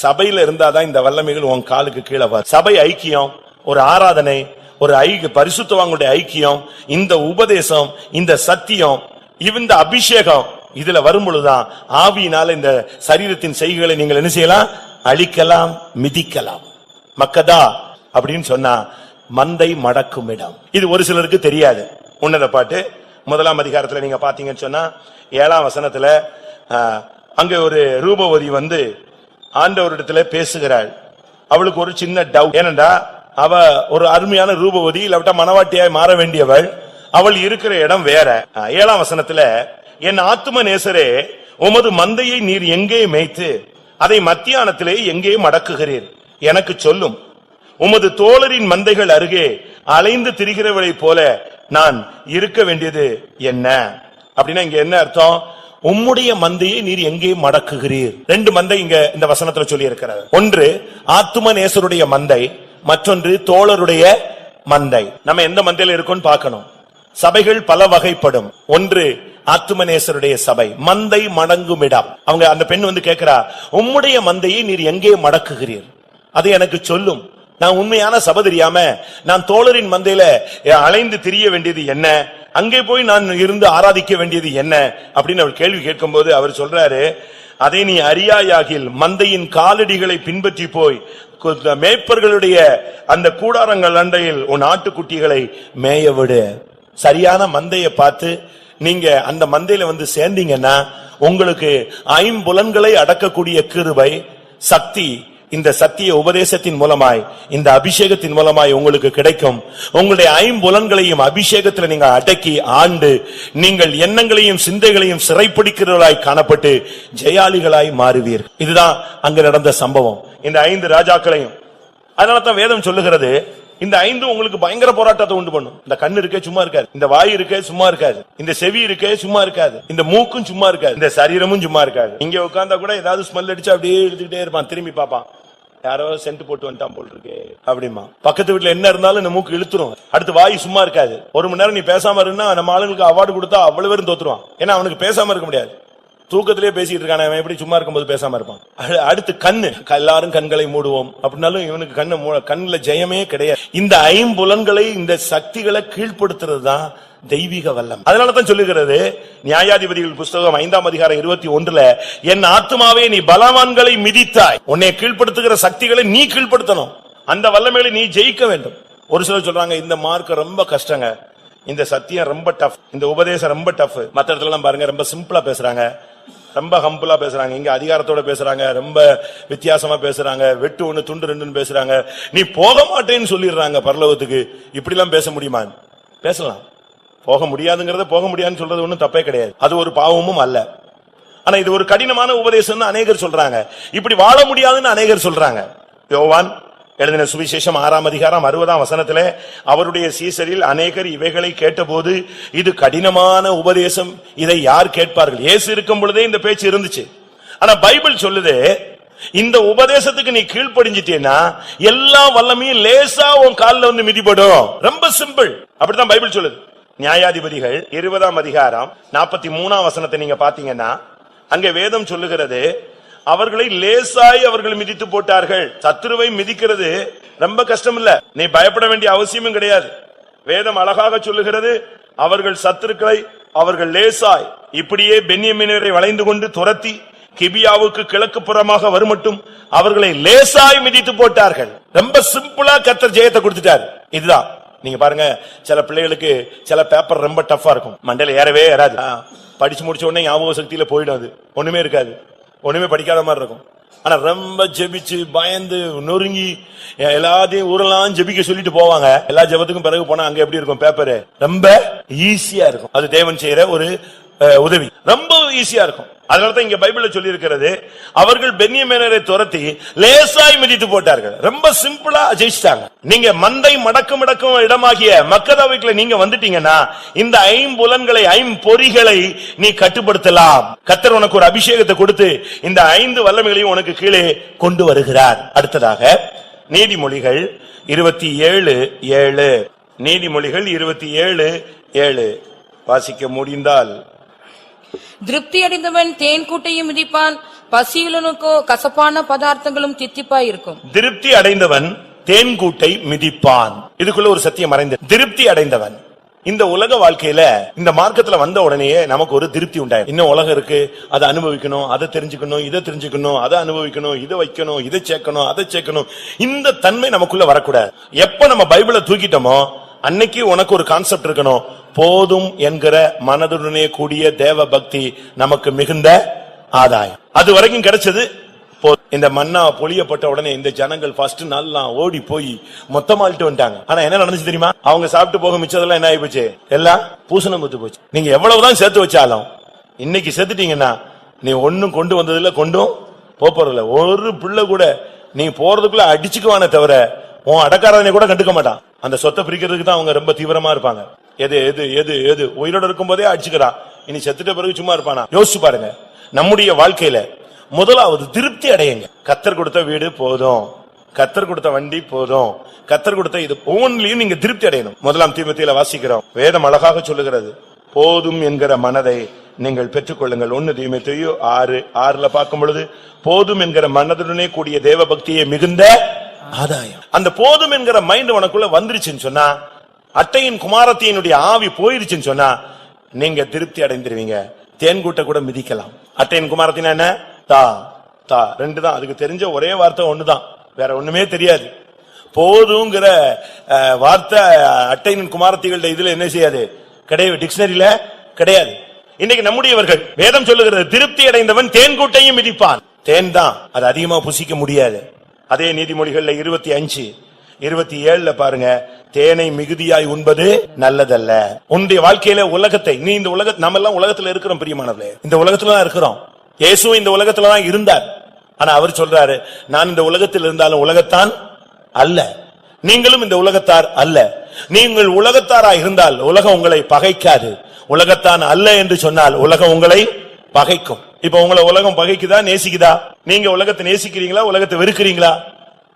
சபையில இருந்தாதான் இந்த வல்லமைகள் உன் காலுக்கு கீழே வரும். சபை ஐக்கியம், ஒரு ஆராதனை, ஒரு பரிசுத்தவான்களுடைய ஐக்கியம், இந்த உபதேசம், இந்த சத்தியம், இந்த அபிஷேகம் இதுல வரும் பொழுதுதான் ஆவியினால இந்த சரீரத்தின் செய்கைகளை நீங்கள் என்ன செய்யலாம்? அழிக்கலாம், மிதிக்கலாம். மக்கதா அப்படின்னு சொன்னா மந்தை மடக்கும் இடம். இது ஒரு சிலருக்கு தெரியாது. உன்னத பாட்டு 1ஆம் அதிகாரத்துல நீங்க பாத்தீங்கன்னு சொன்னா 7ஆம் வசனத்துல அங்க ஒரு ரூபவதி வந்து ஆண்டவரிடத்துல பேசுகிறாள். அவளுக்கு ஒரு சின்ன டவுட். ஏனண்டா அவ ஒரு அருமையான ரூபவதி, இல்லாவிட்டா மனவாட்டியாய் மாற வேண்டியவள். அவள் இருக்கிற இடம் வேற. 7ஆம் வசனத்துல, என் ஆத்தும நேசரே, உமது மந்தையை நீர் எங்கே மேய்த்து அதை மத்தியானத்திலே எங்கே மடக்குகிறீர்? எனக்கு சொல்லும். உமது தோழரின் மந்தைகள் அருகே அலைந்து திரிகிறவளை போல நான் இருக்க வேண்டியது என்ன? அப்படின்னா இங்க என்ன அர்த்தம்? உம்முடைய மந்தையை நீர் எங்கே மடக்குகிறீர்? 2 மந்தை இங்க இந்த வசனத்துல சொல்லி இருக்கிறார். ஒன்று ஆத்தும நேசருடைய மந்தை, மற்றொன்று தோழருடைய மந்தை. நம்ம எந்த மந்தையில இருக்கோம்னு பார்க்கணும். சபைகள் பல வகைப்படும். ஒன்று ஆத்துமநேசருடைய சபை, மந்தை மடங்கும் இடம். அவங்க அந்த பெண் வந்து கேட்கிறா, உம்முடைய மந்தையை நீர் எங்கே மடக்குகிறீர்? அது எனக்கு சொல்லும். நான் உண்மையான சபை தெரியாம நான் தோழரின் மந்தையில அலைந்து திரிய வேண்டியது என்ன? அங்கே போய் நான் இருந்து ஆராதிக்க வேண்டியது என்ன அப்படின்னு அவர் கேள்வி கேட்கும் போது அவர் சொல்றாரு, அதை நீ அறியாயாகில் மந்தையின் காலடிகளை பின்பற்றி போய் மேய்ப்பர்களுடைய அந்த கூடாரங்கள் அண்டையில் உன் ஆட்டுக்குட்டிகளை மேய விடு. சரியான மந்தையை பார்த்து நீங்க அந்த மந்தையில வந்து சேர்ந்தீங்கன்னா உங்களுக்கு 5 புலன்களை அடக்கக்கூடிய கிருபை, சக்தி, இந்த சத்திய உபதேசத்தின் மூலமாய், இந்த அபிஷேகத்தின் மூலமாய் உங்களுக்கு கிடைக்கும். உங்களுடைய 5 புலன்களையும் அபிஷேகத்தில் நீங்க அடக்கி ஆண்டு நீங்கள் எண்ணங்களையும் சிந்தைகளையும் சிறைப்பிடிக்கிறவர்களாய் காணப்பட்டு ஜெயாளிகளாய் மாறுவீர்கள். இதுதான் அங்க நடந்த சம்பவம் இந்த 5 ராஜாக்களையும். அதனாலதான் வேதம் சொல்லுகிறது, இந்த 5 உங்களுக்கு பயங்கர போராட்டத்தை உண்டு பண்ணும். இந்த கண்ணு இருக்கே சும்மா இருக்காது, இந்த வாய் இருக்கே சும்மா இருக்காது, இந்த செவி இருக்கே சும்மா இருக்காது, இந்த மூக்கும் சும்மா இருக்காது, இந்த சரீரமும் சும்மா இருக்காது. இங்க உட்கார்ந்தா கூட ஏதாவது ஸ்மெல் அடிச்சு அப்படியே எடுத்துக்கிட்டே இருப்பான். திரும்பி பாப்பான், யாரோ சென்ட் போட்டு வந்துட்டான் போல் இருக்கு அப்படிமா. பக்கத்து வீட்டுல என்ன இருந்தாலும் இந்த மூக்கு இழுத்துரும். அடுத்து வாய் சும்மா இருக்காது. 1 மணி நேரம் நீ பேசாம இருந்தா நம்ம ஆளுங்களுக்கு அவார்டு கொடுத்தா அவ்வளவு பேரும் தோத்துருவான். ஏன்னா அவனுக்கு பேசாம இருக்க முடியாது. தூக்கத்திலே பேசிட்டு இருக்கான, அவன் எப்படி சும்மா இருக்கும்போது பேசாம இருப்பான். அடுத்து கண்ணு, எல்லாரும் கண்களை மூடுவோம் அப்படின்னாலும் இவனுக்கு கண்ணுல ஜெயமே கிடையாது. இந்த 5 புலன்களை, இந்த சக்திகளை கீழ்ப்படுத்துறது தான் தெய்வீக வல்லம். அதனாலதான் சொல்லுகிறது நியாயாதிபதிகள் புஸ்தகம் 5ஆம் அதிகாரம் 21, என் ஆத்துமாவே நீ பலவான்களை மிதித்தாய். உன்னை கீழ்ப்படுத்துகிற சக்திகளை நீ கீழ்ப்படுத்தணும். அந்த வல்லமைகளை நீ ஜெயிக்க வேண்டும். ஒரு சிலர் சொல்றாங்க இந்த மார்க் ரொம்ப கஷ்டங்க, இந்த சத்தியம் ரொம்ப டஃப், இந்த உபதேசம் ரொம்ப டஃப். மத்த இடத்துல எல்லாம் பாருங்க ரொம்ப சிம்பிளா பேசுறாங்க, ரொம்ப ஹம்பிளா பேசுறாங்க. இங்க அதிகாரத்தோட பேசுறாங்க, ரொம்ப வித்தியாசமா பேசுறாங்க, வெட்டு ஒண்ணு துண்டு ரெண்டுன்னு பேசுறாங்க. நீ போக மாட்டேன்னு சொல்லிடுறாங்க பரலோகத்துக்கு. இப்படி எல்லாம் பேச முடியுமா? பேசலாம். போக முடியாதுங்கிறத போக முடியாதுன்னு சொல்றது ஒண்ணும் தப்பே கிடையாது, அது ஒரு பாவமும் அல்ல. ஆனா இது ஒரு கடினமான உபதேசம்னு அநேகர் சொல்றாங்க, இப்படி வாழ முடியாதுன்னு அநேகர் சொல்றாங்க. யோவான் எழுதின சுவிசேஷம் 6ஆம் அதிகாரம் 60ஆம் வசனத்திலே அவருடைய சீசரில் அநேகர் இவைகளை கேட்டபோது இது கடினமான உபதேசம், இதை யார் கேட்பார்கள்? இயேசு இருக்கும் பொழுதே இந்த பேச்சு இருந்துச்சு. ஆனா பைபிள் சொல்லுது இந்த உபதேசத்துக்கு நீ கீழ்ப்படிஞ்சிட்டேன்னா எல்லா வல்லமையும் லேசா உன் கால்ல வந்து மிதிபடும். ரொம்ப சிம்பிள். அப்படித்தான் பைபிள் சொல்லுது. நியாயாதிபதிகள் 20ஆம் அதிகாரம் 43ஆம் வசனத்தை நீங்க பாத்தீங்கன்னா அங்கே வேதம் சொல்லுகிறது, அவர்களை லேசாய் அவர்கள் மிதித்து போட்டார்கள். சத்துருவை மிதிக்கிறது ரொம்ப கஷ்டம் இல்ல, நீ பயப்பட வேண்டிய அவசியமும் கிடையாது. வேதம் அழகாக சொல்லுகிறது, அவர்கள் சத்துருக்களை அவர்கள் லேசாய் இப்படியே பென்யமீனரை வளைந்து கொண்டு துரத்தி கிபியாவுக்கு கிழக்கு புறமாக வருமட்டும் அவர்களை லேசாய் மிதித்து போட்டார்கள். ரொம்ப சிம்பிளா கர்த்தர் ஜெயத்தை கொடுத்துட்டார். இதுதான் நீங்க பாருங்க, சில பிள்ளைகளுக்கு சில பேப்பர் ரொம்ப டஃபா இருக்கும், மண்டையில ஏறவே ஏறாது. படிச்சு முடிச்ச உடனே ஞாபக சக்தியில போயிடும், அது ஒண்ணுமே இருக்காது, ஒண்ணுமே படிக்காத மாதிரி இருக்கும். ஆனா ரொம்ப ஜெபிச்சு பயந்து நொறுங்கி எல்லாத்தையும் ஊரெல்லாம் ஜெபிக்க சொல்லிட்டு போவாங்க. எல்லா ஜெபத்துக்கும் பிறகு போனா அங்க எப்படி இருக்கும்? பேப்பர் ரொம்ப ஈஸியா இருக்கும். அது தேவன் செய்யற ஒரு உதவி, ரொம்ப ஈஸியா இருக்கும். அதனாலதான் இங்க பைபிள்ல சொல்லி இருக்கிறது, அவர்கள் பென்யமீனரை துரத்தி லேசாய் மிதித்து போட்டார்கள். ரொம்ப சிம்பிளா ஜெயிச்சிட்டாங்க. நீங்க மந்தை மடக்கும் இடமாகிய மக்கதாவுக்குள்ள நீங்க வந்துட்டீங்கன்னா இந்த ஐம்புலன்களை ஐம்பொறிகளை நீ கட்டுப்படுத்தலாம். கர்த்தர் உனக்கு ஒரு அபிஷேகத்தை கொடுத்து இந்த 5 வல்லமைகளையும் உனக்கு கீழே கொண்டு வருகிறார். அடுத்ததாக நீதிமொழிகள் 27:7. நீதிமொழிகள் 27:7 வாசிக்க முடிந்தால், திருப்தி அடைந்தவன் தேன் கூட்டையும் மிதிப்பான், பசியுள்ளனுக்கோ கசப்பான பதார்த்தங்களும் தித்திப்பாய் இருக்கும். திருப்தி அடைந்தவன் தேன் கூட்டை மிதிப்பான். இதுக்குள்ள ஒரு சத்தியம் மறைந்து, திருப்தி அடைந்தவன். இந்த உலக வாழ்க்கையில இந்த மார்க்கத்துல வந்த உடனேயே நமக்கு ஒரு திருப்தி உண்டாயிடும். இன்னும் உலகம் இருக்கு, அதை அனுபவிக்கணும், அதை தெரிஞ்சுக்கணும், இதை தெரிஞ்சுக்கணும், அதை அனுபவிக்கணும், இதை வைக்கணும், இதை சேர்க்கணும், அதை சேர்க்கணும். இந்த தன்மை நமக்குள்ள வரக்கூடாது. எப்ப நம்ம பைபிளை தூக்கிட்டோமோ அன்னைக்கு உனக்கு ஒரு கான்செப்ட் இருக்கணும், போதும் என்கிற மனதுடனே கூடிய தேவ பக்தி நமக்கு மிகுந்த ஆதாயம். அது வரைக்கும் கிடைச்சது. இந்த மன்னா பொழியப்பட்ட உடனே இந்த ஜனங்கள் ஃபர்ஸ்ட் நாள்லாம் ஓடி போய் மொத்தமால்ட்டு வந்துட்டாங்க. ஆனா என்ன நடந்துச்சு தெரியுமா? அவங்க சாப்பிட்டு போக மிச்சதெல்லாம் என்ன ஆகி போச்சு? எல்லாம் பூசணம் முத்து போச்சு. நீங்க எவ்வளவுதான் சேர்த்து வச்சாலும் இன்னைக்கு சேர்த்துட்டீங்கன்னா நீ ஒன்னும் கொண்டு வந்ததுல கொண்டும் போறதில்ல. ஒரு பிள்ளை கூட நீ போறதுக்குள்ள அடிச்சுக்குவானே தவிர உன் அடக்காரனை கூட கண்டுக்க மாட்டான். அந்த சொத்தை பிரிக்கிறதுக்கு தான் அவங்க ரொம்ப தீவிரமா இருப்பாங்க. எது எது எது எது உயிரோட இருக்கும் போதே அடிச்சுக்கிறான், இனி செத்துட்ட பிறகு சும்மா இருப்பானா? யோசிச்சு பாருங்க. நம்முடைய வாழ்க்கையில முதலாவது திருப்தி அடையுங்க. கர்த்தர் கொடுத்த வீடு போதும், கர்த்தர் கொடுத்த வண்டி போதும், கர்த்தர் கொடுத்த இது ஒவ்வொன்றிலையும் நீங்க திருப்தி அடையணும். 1 தீமோத்தேயுல வாசிக்கிறோம், வேதம் அழகாக சொல்லுகிறது, போதும் என்கிற மனதை நீங்கள் பெற்றுக்கொள்ளுங்கள். 1 தீமோத்தேயு 6:6 பார்க்கும் பொழுது, போதும் என்கிற மனதுடனே கூடிய தேவ பக்தியை மிகுந்த ஆதாயம். அந்த போதும் என்கிற மைண்ட் உனக்குள்ள வந்துருச்சுன்னு சொன்னா, அட்டையின் குமாரத்தினுடைய ஆவி போயிருச்சுன்னு சொன்னா நீங்க திருப்தி அடைந்துருவீங்க. தேன்கூட்ட கூட மிதிக்கலாம். அட்டையின் குமாரத்தினா என்ன? தா தா, 2 தான். அதுக்கு தெரிஞ்ச ஒரே வார்த்தை ஒண்ணுதான், வேற ஒண்ணுமே தெரியாது. போதுங்கிற வார்த்தை அட்டையின் குமாரத்திகள இதுல என்ன செய்யாது? கிடையாது, டிக்ஷனரியில கிடையாது. இன்னைக்கு நம்முடையவர்கள் வேதம் சொல்லுகிறது, திருப்தி அடைந்தவன் தேன்கூட்டையும் மிதிப்பான். தேன் தான், அது அதிகமா புசிக்க முடியாது. அதே நீதிமொழிகள்ல 25:27 பாருங்க, தேனை மிகுதியாய் உண்பது நல்லதல்ல. உன்னுடைய வாழ்க்கையில உலகத்தை, நீ இந்த நம்ம எல்லாம் உலகத்துல இருக்கிறோம் பிரியமானவர்களே, இந்த உலகத்துல தான் இருக்கிறோம். இயேசு இந்த உலகத்துல தான் இருந்தார். ஆனா அவர் சொல்றாரு, நான் இந்த உலகத்தில் இருந்தாலும் உலகத்தான் அல்ல, நீங்களும் இந்த உலகத்தார் அல்ல. நீங்கள் உலகத்தாரா இருந்தால் உலகம் உங்களை பகைக்காது. உலகத்தான் அல்ல என்று சொன்னால் உலகம் உங்களை பகைக்கும். இப்ப உங்களை உலகம் பகைக்குதா, நேசிக்குதா? நீங்க உலகத்தை நேசிக்கிறீங்களா, உலகத்தை வெறுக்கிறீங்களா?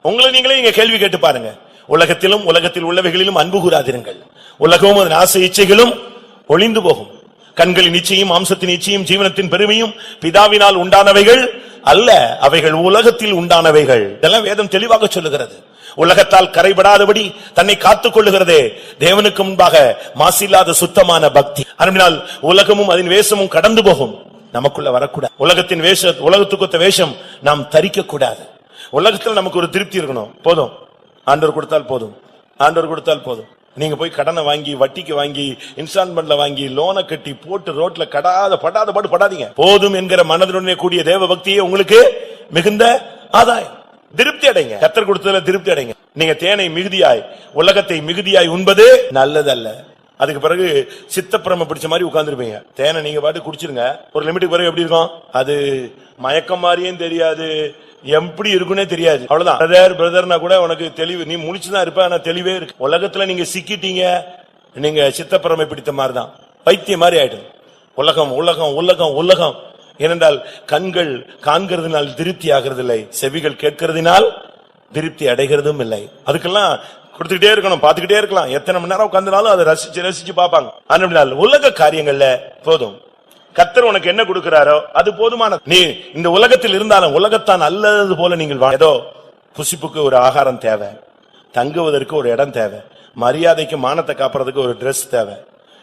உங்களை நீங்களே நீங்க கேள்வி கேட்டு பாருங்க. உலகத்திலும் உலகத்தில் உள்ளவைகளிலும் அன்பு கூறாதிருங்கள். உலகமும் அதன் ஆசை இச்சைகளும் ஒளிந்து போகும். கண்களின் இச்சையும் மாம்சத்தின் இச்சையும் ஜீவனத்தின் பெருமையும் பிதாவினால் உண்டானவைகள் அல்ல, அவைகள் உலகத்தில் உண்டானவைகள். இதெல்லாம் வேதம் தெளிவாக சொல்லுகிறது. உலகத்தால் கரைபடாதபடி தன்னை காத்துக் கொள்ளுகிறதே தேவனுக்கு முன்பாக மாசில்லாத சுத்தமான பக்தி. அதனால் உலகமும் அதன் வேஷமும் கடந்து போகும், நமக்குள்ள வரக்கூடாது. உலகத்தின் உலகத்துக்கு வேஷம் நாம் தரிக்க கூடாது. உலகத்தில் நமக்கு ஒரு திருப்தி இருக்கணும். போதும், ஆண்டவர் கொடுத்தால் போதும், ஆண்டவர் கொடுத்தால் போதும். நீங்க போய் கடனை வாங்கி வட்டிக்கு வாங்கி இன்ஸ்டால்மெண்ட்ல வாங்கி லோனை கட்டி போட்டு ரோட்ல படாத பாடு படாதீங்க. போதும் என்கிற மனதுடனே கூடிய தேவ பக்தியே உங்களுக்கு மிகுந்த ஆதாயம். திருப்தி அடைங்க, கர்த்தர் கொடுத்ததுல திருப்தி அடைங்க. நீங்க தேனை மிகுதியாய் உலகத்தை மிகுதியாய் உண்பது நல்லதல்ல. அதுக்கு பிறகு சித்தப்பிரம பிடிச்ச மாதிரி உட்கார்ந்துருப்பீங்க. தேனை நீங்க பாட்டு குடிச்சிருங்க, ஒரு லிமிட்டுக்கு பிறகு எப்படி இருக்கும், அது மயக்கம் மாதிரியும் தெரியாது, எப்படி இருக்குன்னே தெரியாது. அவ்வளவுதான். பிரதர்னா கூட உனக்கு தெளிவு, நீ முழிச்சுதான் இருப்ப, ஆனா தெளிவே இருக்கு. உலகத்துல நீங்க சிக்கிட்டீங்க, நீங்க சித்தப்பிரமை பிடித்த மாதிரிதான், பைத்தியம் மாதிரி ஆயிடும். உலகம் உலகம் உலகம் உலகம். ஏனென்றால் கண்கள் காண்கிறதுனால் திருப்தி ஆகிறதில்லை, செவிகள் கேட்கிறதுனால் திருப்தி அடைகிறதும் இல்லை. அதுக்கெல்லாம் கொடுத்துக்கிட்டே இருக்கணும், பாத்துக்கிட்டே இருக்கலாம். எத்தனை மணி நேரம் உட்கார்ந்தாலும் அதை ரசிச்சு ரசிச்சு பார்ப்பாங்க. ஆனால் உலக காரியங்கள்ல போதும், கர்த்தர் உனக்கு என்ன கொடுக்கிறாரோ அது போதுமானது. நீ இந்த உலகத்தில் இருந்தாலும் உலகத்தான் அல்லது போல நீங்கள் ஏதோ புசிப்புக்கு ஒரு ஆகாரம் தேவை, தங்குவதற்கு ஒரு இடம் தேவை, மரியாதைக்கு மானத்தை காப்புறதுக்கு ஒரு டிரெஸ் தேவை.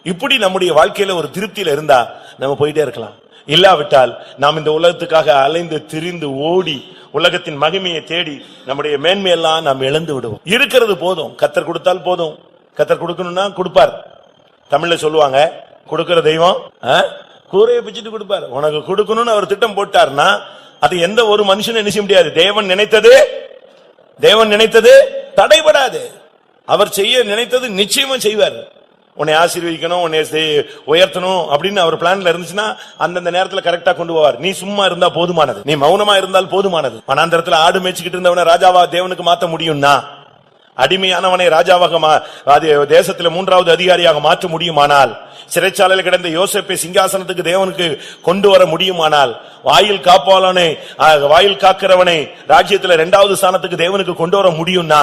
இப்படி நம்முடைய வாழ்க்கையில ஒரு திருப்தியில இருந்தா நம்ம போயிட்டே இருக்கலாம். இல்லாவிட்டால் நாம் இந்த உலகத்துக்காக அலைந்து திரிந்து ஓடி உலகத்தின் மகிமையை தேடி நம்முடைய மேன்மையெல்லாம் நாம் இழந்து விடுவோம். இருக்கிறது போதும், கர்த்தர் கொடுத்தால் போதும். கர்த்தர் கொடுக்கணும்னா கொடுப்பார். தமிழ்ல சொல்லுவாங்க, கொடுக்கிற தெய்வம் கூரையை பிச்சுட்டு கொடுப்பார். உனக்கு கொடுக்கணும்னு அவர் திட்டம் போட்டார்னா அது எந்த ஒரு மனுஷனும் என்ன செய்ய முடியாது. தேவன் நினைத்தது தடைபடாது. அவர் செய்ய நினைத்தது நிச்சயமா செய்வார். உன்னை ஆசீர்வதிக்கணும், உன்னை உயர்த்தணும் அப்படின்னு அவர் பிளான்ல இருந்துச்சுன்னா அந்தந்த நேரத்துல கரெக்டா கொண்டு போவார். நீ சும்மா இருந்தா போதுமானது, நீ மௌனமா இருந்தால் போதுமானது. வனாந்தரத்துல ஆடு மேய்ச்சிக்கிட்டு இருந்தவனை ராஜாவா தேவனுக்கு மாத்த முடியும்னா, அடிமையானவனை ராஜாவாக தேசத்துல 3வது அதிகாரியாக மாற்ற முடியுமானால், சிறைச்சாலையில் கிடந்த யோசேப்பை சிங்காசனத்துக்கு தேவனுக்கு கொண்டு வர முடியுமானால், வாயில் காக்கிறவனை ராஜ்யத்துல 2வது ஸ்தானத்துக்கு தேவனுக்கு கொண்டு வர முடியும்னா,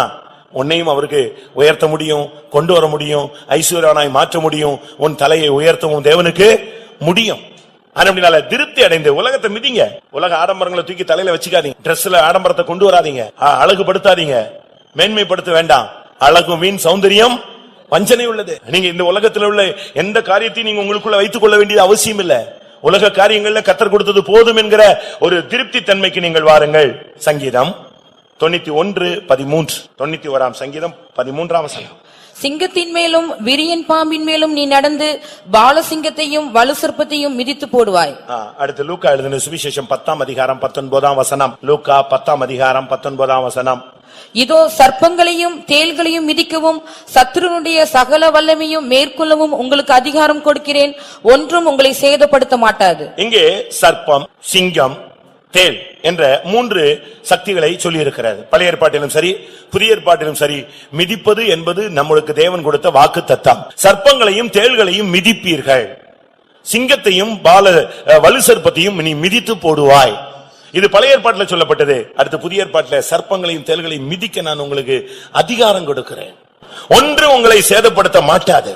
உன்னையும் அவருக்கு உயர்த்த முடியும், கொண்டு வர முடியும், ஐஸ்வர்யனாய் மாற்ற முடியும், உன் தலையை உயர்த்தவும் தேவனுக்கு முடியும். அதனால திருப்தி அடைந்து உலகத்தை மிதிங்க. உலக ஆடம்பரங்களை தூக்கி தலையில வச்சுக்காதீங்க. டிரெஸ்ல ஆடம்பரத்தை கொண்டு வராதீங்க, அழகுபடுத்தாதீங்க, மேன்மைப்படுத்த வேண்டாம். அழகு மீன் சௌந்தரியம் வஞ்சனை உள்ளது. நீங்க இந்த உலகத்தில் உள்ள எந்த காரியத்தையும் நீங்க உங்களுக்குள்ள வைத்துக் கொள்ள வேண்டியது அவசியம் இல்ல. உலக காரியங்கள்ல கர்த்தர் கொடுத்தது போதும் என்கிற ஒரு திருப்தி தன்மைக்கு நீங்கள் வாருங்கள். சங்கீதம் 91:13, 91ஆம் சங்கீதம் 13ஆம் வசனம். சிங்கத்தின் மேலும் விரியன் பாம்பின் மேலும் நீ நடந்து பாலசிங்கத்தையும் வலுசர்ப்பத்தையும் மிதித்து போடுவாய். அடுத்து லூக்கா எழுதின சுவிசேஷம் 10ஆம் அதிகாரம் 19ஆம் வசனம். லூக்கா 10ஆம் அதிகாரம் 19ஆம் வசனம். இதோ சர்ப்பங்களையும் தேள்களையும் மிதிக்கவும் சத்துருனுடைய சகல வல்லமையும் மேற்கொள்ளவும் உங்களுக்கு அதிகாரம் கொடுக்கிறேன், ஒன்றும் உங்களை சேதப்படுத்த மாட்டாது. இங்கே சர்ப்பம், சிங்கம், தேள் என்ற 3 சக்திகளை சொல்லி இருக்கிறது. பழைய ஏற்பாட்டிலும் சரி புதிய ஏற்பாட்டிலும் சரி, மிதிப்பது என்பது நம்மளுக்கு தேவன் கொடுத்த வாக்கு தத்தம். சர்ப்பங்களையும் தேள்களையும் மிதிப்பீர்கள், சிங்கத்தையும் வலு சர்ப்பத்தையும் நீ மிதித்து போடுவாய். இது பழைய ஏற்பாட்டில் சொல்லப்பட்டது. அடுத்து புதிய ஏற்பாட்டில் சர்ப்பங்களையும் தேள்களையும் மிதிக்க நான் உங்களுக்கு அதிகாரம் கொடுக்கிறேன், ஒன்று உங்களை சேதப்படுத்த மாட்டாது.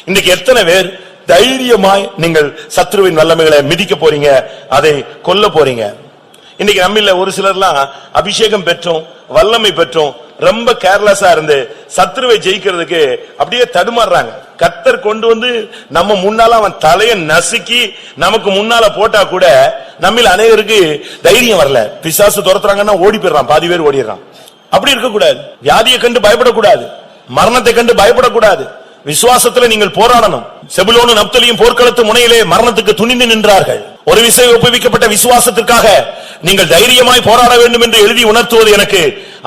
இன்னைக்கு எத்தனை பேர் தைரியமாய் நீங்கள் சத்ருவின் வல்லமைகளை மிதிக்க போறீங்க, அதை கொல்ல போறீங்க? இன்னைக்கு நம்மில ஒரு சிலர்லாம் அபிஷேகம் பெற்றோம், வல்லமை பெற்றோம், ரொம்ப கேர்லெஸ்ஸா இருந்து சத்ருவை ஜெயிக்கிறதுக்கு அப்படியே தடுமாறுறாங்க. கர்த்தர் கொண்டு வந்து நம்ம முன்னால அவன் தலையை நசுக்கி நமக்கு முன்னால போட்டா கூட நம்மில் அநேகருக்கு தைரியம் வரல. பிசாசு துரத்துறாங்கன்னா ஓடி போயிடுறான், பாதி பேர் ஓடிடுறான். அப்படி இருக்க கூடாது. வியாதியை கண்டு பயப்படக்கூடாது, மரணத்தை கண்டு பயப்படக்கூடாது. விசுவாசத்துல நீங்கள் போராடணும். செபுலோனும் நப்தலியும் போர்க்களத்து முனையிலே மரணத்துக்கு துணிந்து நின்றார்கள். ஒரு விசை ஒப்புவிக்கப்பட்ட விசுவாசத்திற்காக நீங்கள் தைரியமாய் போராட வேண்டும் என்று எழுதி உணர்த்துவது எனக்கு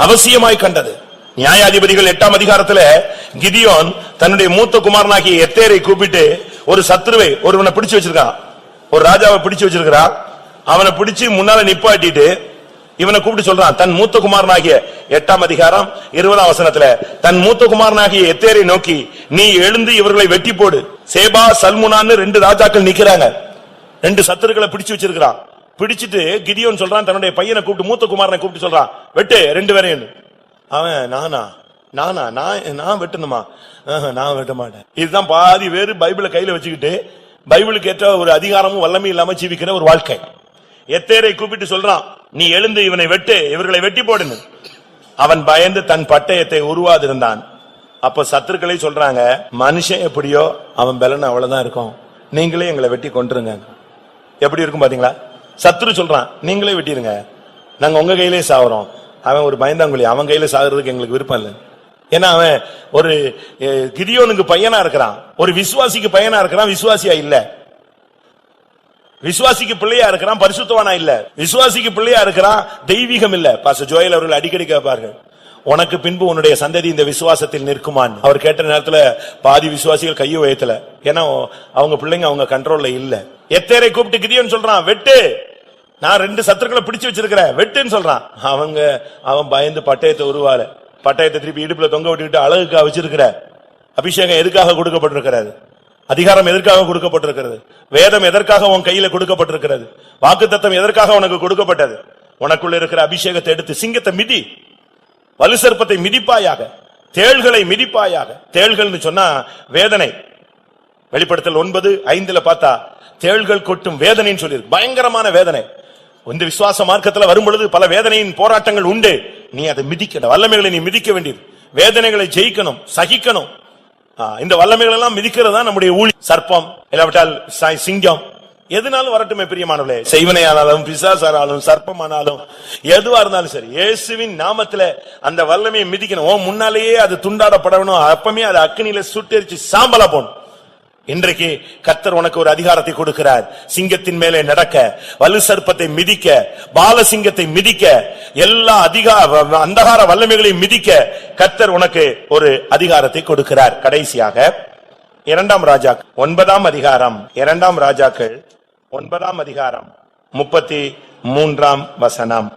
அவசியமாய் கண்டது. நியாயாதிபதிகள் 8ஆம் அதிகாரத்துல கிதியோன் தன்னுடைய மூத்த குமாரனாகிய எத்தேரை கூப்பிட்டு ஒரு சத்ருவை ஒருவனை பிடிச்சு வச்சிருக்கான், ஒரு ராஜாவை பிடிச்சு வச்சிருக்கிறான். அவனை பிடிச்சு முன்னால நிப்பாட்டிட்டு இவனை கூப்பிட்டு சொல்றான், தன் மூத்த குமாரனாகிய 8ஆம் அதிகாரம் 20ஆம் வசனத்துல தன் மூத்த குமாரனாகிய எத்தேரை நோக்கி, நீ எழுந்து இவர்களை வெட்டி போடு. சேபா சல்முனான்னு 2 ராஜாக்கள் நிக்கிறாங்க, 2 சத்துருக்களை பிடிச்சு வச்சிருக்கிறான். பிடிச்சிட்டு கிதியோன் சொல்றான், தன்னுடைய பையனை கூப்பிட்டு மூத்த குமாரனை கூப்பிட்டு சொல்றான், வெட்டு 2 பேரையும். அவன் நான் வெட்டணுமா? நான் வெட்ட மாட்டேன். இதுதான் பாதி பேரு பைபிளை கையில வச்சுக்கிட்டு பைபிளுக்கு ஏற்ற ஒரு அதிகாரமும் வல்லமை இல்லாம ஜீவிக்கிற ஒரு வாழ்க்கை. எத்தேரை கூப்பிட்டு சொல்றான், நீ எழுந்து இவனை வெட்டு, இவர்களை வெட்டி போடுன்னு. அவன் பயந்து தன் பட்டயத்தை உருவாதிருந்தான். அப்ப சத்துருக்களை சொல்றாங்க, மனுஷன் எப்படியோ அவன் பலன் அவ்வளவுதான் இருக்கும், நீங்களே எங்களை வெட்டி கொண்டுருங்க. எப்படி இருக்கும் பாத்தீங்களா? சத்துரு சொல்றான், நீங்களே வெட்டிருங்க, நாங்க உங்க கையிலே சாகுறோம். அவன் ஒரு பயந்தாங்குழி, அவன் கையில சாகுறதுக்கு எங்களுக்கு விருப்பம் இல்லை. ஏன்னா அவன் ஒரு கிதியோனுக்கு பையனா இருக்கிறான், ஒரு விசுவாசிக்கு பையனா இருக்கிறான், விசுவாசியா இல்ல. விசுவாசிக்கு பிள்ளையா இருக்கிறான், பரிசுத்தவானா இல்ல. விசுவாசிக்கு பிள்ளையா இருக்கிறான், தெய்வீகம் இல்ல. பாஸ்டர் ஜோயல் அவர்கள் அடிக்கடி கேட்பார்கள், உனக்கு பின்பு உன்னுடைய சந்ததி இந்த விசுவாசத்தில் நிற்குமான். அவர் கேட்ட நேரத்துல பாதி விசுவாசிகள் கையை உயர்த்தல, ஏன்னா அவங்க பிள்ளைங்க அவங்க கண்ட்ரோல்ல இல்ல. எத்தேரை கூப்பிட்டு கிதியோன் சொல்றான், வெட்டு, நான் 2 சத்துருக்களை பிடிச்சு வச்சிருக்கிறேன், வெட்டுன்னு சொல்றான். அவன் பயந்து பட்டயத்தை உருவால, பட்டயத்தை திருப்பி இடுப்புல தொங்க விட்டுக்கிட்டு அழகுக்காக வச்சிருக்கிற. அபிஷேகம் எதுக்காக கொடுக்கப்பட்டிருக்கிறது? அதிகாரம் எதற்காக கொடுக்கப்பட்டிருக்கிறது? வேதம் எதற்காக உன் கையில கொடுக்கப்பட்டிருக்கிறது? வாக்குத்தத்தம் எதற்காக உனக்கு கொடுக்கப்பட்டது? உனக்குள்ள இருக்கிற அபிஷேகத்தை எடுத்து சிங்கத்தை மிதி, வலுசர்ப்பத்தை மிதிப்பாயாக, தேள்களை மிதிப்பாயாக. தேள்கள்னு சொன்னா வேதனை. வெளிப்படுத்தல் 9:5 பார்த்தா தேள்கள் கொட்டும் வேதனைன்னு சொல்லியிருக்கு. பயங்கரமான வேதனை. இந்த விசுவாச மார்க்கத்துல வரும் பொழுது பல வேதனையின் போராட்டங்கள் உண்டு. நீ அதை மிதிக்கணும், வல்லமைகளை நீ மிதிக்க வேண்டியது. வேதனைகளை ஜெயிக்கணும், சகிக்கணும். இந்த வல்லமைகள் எல்லாம் மிதிக்கிறது தான் நம்முடைய ஊழி. சர்ப்பம் இல்லாவிட்டால் சிங்கம் எதுனாலும் வரட்டுமே பிரியமானவர்களே, செய்வனையானாலும் பிசாசானாலும் சர்ப்பமானாலும் எதுவா இருந்தாலும் சரி, இயேசுவின் நாமத்துல அந்த வல்லமையை மிதிக்கணும். முன்னாலேயே அது துண்டாடப்படணும், அப்பமே அது அக்னியில சுட்டெரிச்சு சாம்பலா போகணும். இன்றைக்கு கர்த்தர் உனக்கு ஒரு அதிகாரத்தை கொடுக்கிறார். சிங்கத்தின் மேலே நடக்க, வலு சர்ப்பத்தை மிதிக்க, பாலசிங்கத்தை மிதிக்க, எல்லா அந்தகார வல்லமைகளையும் மிதிக்க கர்த்தர் உனக்கு ஒரு அதிகாரத்தை கொடுக்கிறார். கடைசியாக 2 ராஜாக்கள் 9 அதிகாரம், 2 ராஜாக்கள் 9 அதிகாரம் 33 வசனம்.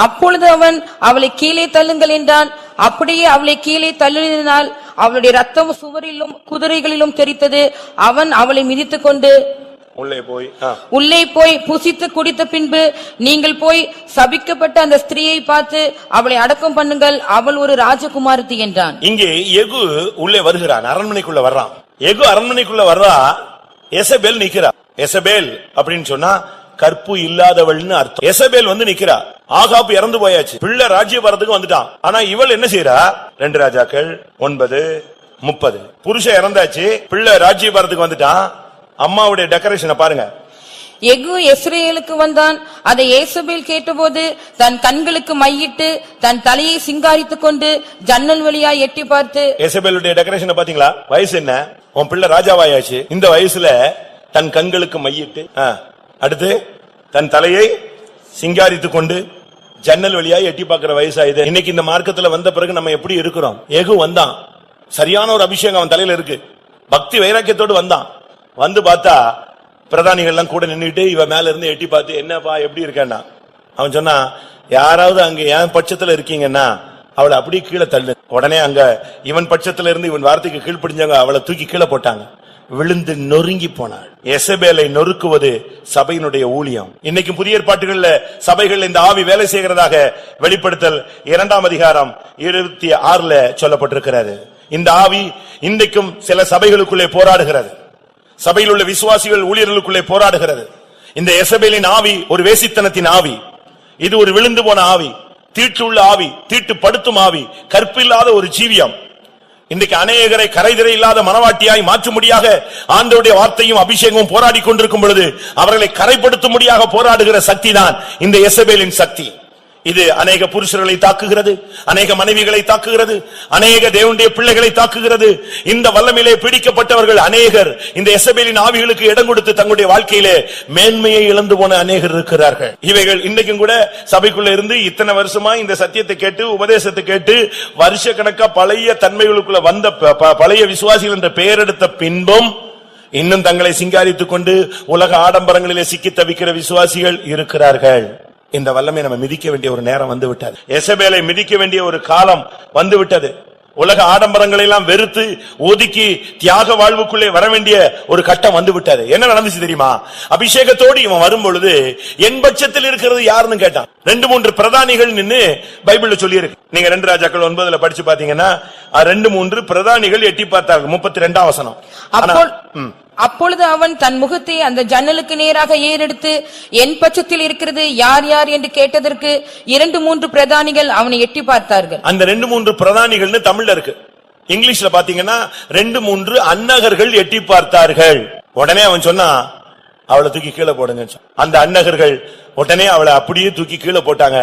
அப்பொழுது அவன் அவளை கீழே தள்ளுங்கள் என்றான். அப்படியே அவளை கீழே தள்ளினால் அவளுடைய ரத்தம் சுவரிலும் குதிரைகளிலும் தெரித்தது. அவன் அவளை மிதித்துக் கொண்டு உள்ளே போய் புசித்து குடித்த பின்பு, நீங்கள் போய் சபிக்கப்பட்ட அந்த ஸ்திரீயை பார்த்து அவளை அடக்கம் பண்ணுங்கள், அவள் ஒரு ராஜகுமாரத்தி என்றான். இங்கே எகு உள்ளே வருகிறான், அரண்மனைக்குள்ள வர்றான். எகு அரண்மனைக்குள்ள வர்றா, எசபேல் நிக்கிறா. எசபேல் அப்படின்னு சொன்னா கற்பு இல்லாதவள்னு அர்த்தம். எசபேல் வந்து நிக்கிறா. ஆகாப் இறந்து போயாச்சு, பிள்ளை ராஜ்யபாரத்துக்கு வந்துட்டான். ஆனா இவள் என்ன செய்யறா? 2 ராஜாக்கள் 9:30. புருஷன் இறந்தாச்சு, பிள்ளை ராஜ்யபாரத்துக்கு வந்துட்டான். அம்மாவுடைய டெக்கரேஷனை பாருங்க. எகு இஸ்ரவேலுக்கு வந்தான். அதை ஏசபேல் கேட்டபோது தன் கண்களுக்கு மையிட்டு தன் தலையை சிங்காரித்துக் கொண்டு ஜன்னல் வழியாய் எட்டி பார்த்து, எசபேலுடைய டெக்கரேஷனை பாத்தீங்களா? வயசு என்ன? உன் பிள்ளை ராஜாவாயாச்சு, இந்த வயசுல தன் கண்களுக்கு மையிட்டு, அடுத்து தன் தலையை சிங்காரித்துக் கொண்டு ஜன்னல் வழியாய் எட்டி பார்க்கிற வயசாயுது. இன்னைக்கு இந்த மார்க்கத்துல வந்த பிறகு நம்ம எப்படி இருக்கிறோம்? எகு வந்தான், சரியான ஒரு அபிஷேகம் அவன் தலையில இருக்கு, பக்தி வைராக்கியத்தோடு வந்தான். வந்து பார்த்தா பிரதானிகள் எல்லாம் கூட நின்றுட்டு இவன் மேல இருந்து எட்டி பார்த்து, என்னப்பா எப்படி இருக்கேன்னா, அவன் சொன்னா, யாராவது அங்க என் பட்சத்துல இருக்கீங்கன்னா அவளை அப்படியே கீழே தள்ளு. உடனே அங்க இவன் பட்சத்துல இருந்து இவன் வார்த்தைக்கு கீழ்ப்படிஞ்சாங்க, அவளை தூக்கி கீழே போட்டாங்க. விழுந்து நொறுங்கி போனாள். எசபேலை நொறுக்குவது சபையினுடைய ஊழியம். இன்னைக்கு புதிய ஏற்பாட்டுகள்ல சபைகள் இந்த ஆவி வேலை செய்கிறதாக வெளிப்படுத்தல் 2 அதிகாரம் 26 சொல்லப்பட்டிருக்கிறது. இந்த ஆவி இன்றைக்கும் சில சபைகளுக்குள்ளே போராடுகிறது. சபையில் உள்ள விசுவாசிகள் ஊழியர்களுக்குள்ளே போராடுகிறது. இந்த எசபேலின் ஆவி ஒரு வேசித்தனத்தின் ஆவி. இது ஒரு விழுந்து போன ஆவி, தீட்டுள்ள ஆவி, தீட்டுப்படுத்தும் ஆவி, கற்பில்லாத ஒரு ஜீவியம். இன்றைக்கு அநேகரை கரைதிரை இல்லாத மனவாட்டியாய் மாற்றும்படியாக ஆண்டவருடைய வார்த்தையும் அபிஷேகமும் போராடி கொண்டிருக்கும் பொழுது அவர்களை கரைப்படுத்தும்படியாக போராடுகிற சக்தி தான் இந்த எசபேலின் சக்தி. இது அநேக புருஷர்களை தாக்குகிறது, அநேக மனைவிகளை தாக்குகிறது, அநேக தேவனுடைய பிள்ளைகளை தாக்குகிறது. இந்த வல்லமையிலே பிடிக்கப்பட்டவர்கள் அநேகர் இந்த எசபேலின் ஆவிகளுக்கு இடம் கொடுத்து தங்களுடைய வாழ்க்கையிலே மேன்மையை இழந்து போன அநேகர் இருக்கிறார்கள். இவைகள் இன்னைக்கும் கூட சபைக்குள்ள இருந்து இத்தனை வருஷமா இந்த சத்தியத்தை கேட்டு உபதேசத்தை கேட்டு வருஷ கணக்கா பழைய தன்மைகளுக்குள்ள வந்த பழைய விசுவாசிகள் என்ற பெயர் எடுத்த பின்பும் இன்னும் தங்களை சிங்காரித்துக் கொண்டு உலக ஆடம்பரங்களிலே சிக்கி தவிக்கிற விசுவாசிகள் இருக்கிறார்கள். இந்த வல்லமை நம்ம மிதிக்க வேண்டிய ஒரு நேரம் வந்து விட்டது. எசபேலை மிதிக்க வேண்டிய ஒரு காலம் வந்து விட்டது. உலக ஆடம்பரங்களை எல்லாம் வெறுத்து ஒதுக்கி தியாக வாழ்வுக்குள்ளே வர வேண்டிய ஒரு கட்டம் வந்து விட்டது. என்ன நடந்துச்சு தெரியுமா? அபிஷேகத்தோடு இவன் வரும் பொழுது என் பட்சத்தில் இருக்கிறது யாருன்னு கேட்டான். 2-3 பிரதானிகள் நின்னு பைபிள்ல சொல்லி இருக்கு. நீங்க 2 ராஜாக்கள் 9 படிச்சு பாத்தீங்கன்னா 2-3 பிரதானிகள் எட்டி பார்த்தார்கள். 32 வசனம். அப்பொழுது அவன் தன் முகத்தை அந்த ஜன்னலுக்கு நேராக ஏறெடுத்து என் பட்சத்தில் இருக்கிறது யார் யார் என்று கேட்டதற்கு 2-3 பிரதானிகள் அவனை எட்டி பார்த்தார்கள். அந்த 2-3 பிரதானிகள்னு தமிழ்ல இருக்கு. இங்கிலீஷ்ல பாத்தீங்கன்னா 2-3 அன்னகர்கள் எட்டி பார்த்தார்கள். உடனே அவன் சொன்னா, அவளை தூக்கி கீழே போடுங்க. அந்த அன்னகர்கள் உடனே அவளை அப்படியே தூக்கி கீழே போட்டாங்க.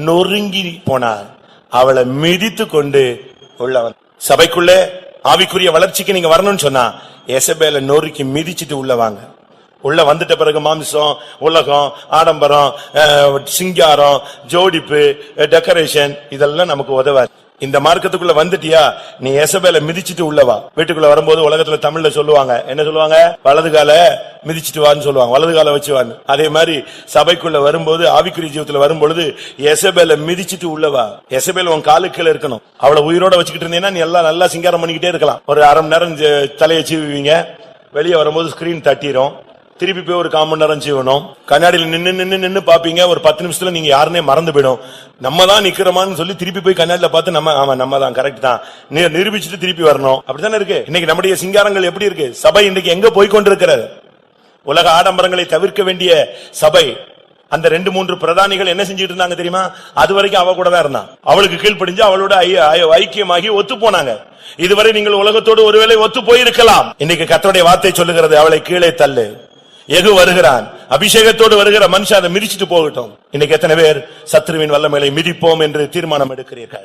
நொறுங்கி போனார். அவளை மிதித்து கொண்டு உள்ளவன் சபைக்குள்ளே ஆவிக்குரிய வளர்ச்சிக்கு நீங்க வரணும்னு சொன்னா எசபேலை நொறுக்கி மிதிச்சிட்டு உள்ள வாங்க. உள்ள வந்துட்ட பிறகு மாம்சம், உலகம், ஆடம்பரம், சிங்காரம், ஜோடிப்பு, டெக்கரேஷன் இதெல்லாம் நமக்கு உதவாது. இந்த மார்க்கத்துக்குள்ள வந்துட்டியா நீ எசபேலை மிதிச்சிட்டு உள்ளவா. வீட்டுக்குள்ள வரும்போது உலகத்துல தமிழ்ல சொல்லுவாங்க, என்ன சொல்லுவாங்க? வலது கால மிதிச்சிட்டு வான்னு சொல்லுவாங்க, வலது கால வச்சு வான்னு. அதே மாதிரி சபைக்குள்ள வரும்போது ஆவிக்குரிய ஜீவத்துல வரும்பொழுது எசபேலை மிதிச்சிட்டு உள்ளவா. எசபேல் உன் காலுக்குள்ள இருக்கணும். அவளை உயிரோட வச்சுக்கிட்டு இருந்தீங்கன்னா நீ எல்லாம் நல்லா சிங்காரம் பண்ணிக்கிட்டே இருக்கலாம். ஒரு அரை மணி நேரம் தலையை சீவுவீங்க, வெளியே வரும்போது ஸ்கிரீன் தட்டிரும், திருப்பி போய் ஒரு 1/4 மணி நேரம் செய்யணும். கண்ணாடியில் நின்னு பாப்பீங்க, ஒரு 10 நிமிஷத்துல நீங்க யாருன்னே மறந்து போயிடும். நம்ம தான் நிக்கிறோமான்னு சொல்லி திருப்பி போய் கண்ணாடியில பார்த்து நம்ம தான் கரெக்ட் தான் நிரூபிச்சுட்டு திருப்பி வரணும். அப்படித்தானே இருக்கு இன்னைக்கு நம்முடைய சிங்காரங்கள். எப்படி இருக்கு சபை இன்னைக்கு? எங்க போய் கொண்டிருக்கிறது? உலக ஆடம்பரங்களை தவிர்க்க வேண்டிய சபை. அந்த 2-3 பிரதானிகள் என்ன செஞ்சுட்டு இருந்தாங்க தெரியுமா? அது வரைக்கும் அவ கூட தான் இருந்தான். அவளுக்கு கீழ்ப்படிஞ்சு அவளோட ஐக்கியமாகி ஒத்து போனாங்க. இதுவரை நீங்கள் உலகத்தோடு ஒருவேளை ஒத்து போயிருக்கலாம். இன்னைக்கு கர்த்தருடைய வார்த்தை சொல்லுகிறது, அவளை கீழே தள்ளு. எகு வருகிறான், அபிஷேகத்தோடு வருகிற மனுஷன் அதை மிதிச்சிட்டு போகட்டும். இன்னைக்கு எத்தனை பேர் சத்ருவின் வல்லமைகளை மிதிப்போம் என்று தீர்மானம் எடுக்கிறீர்கள்?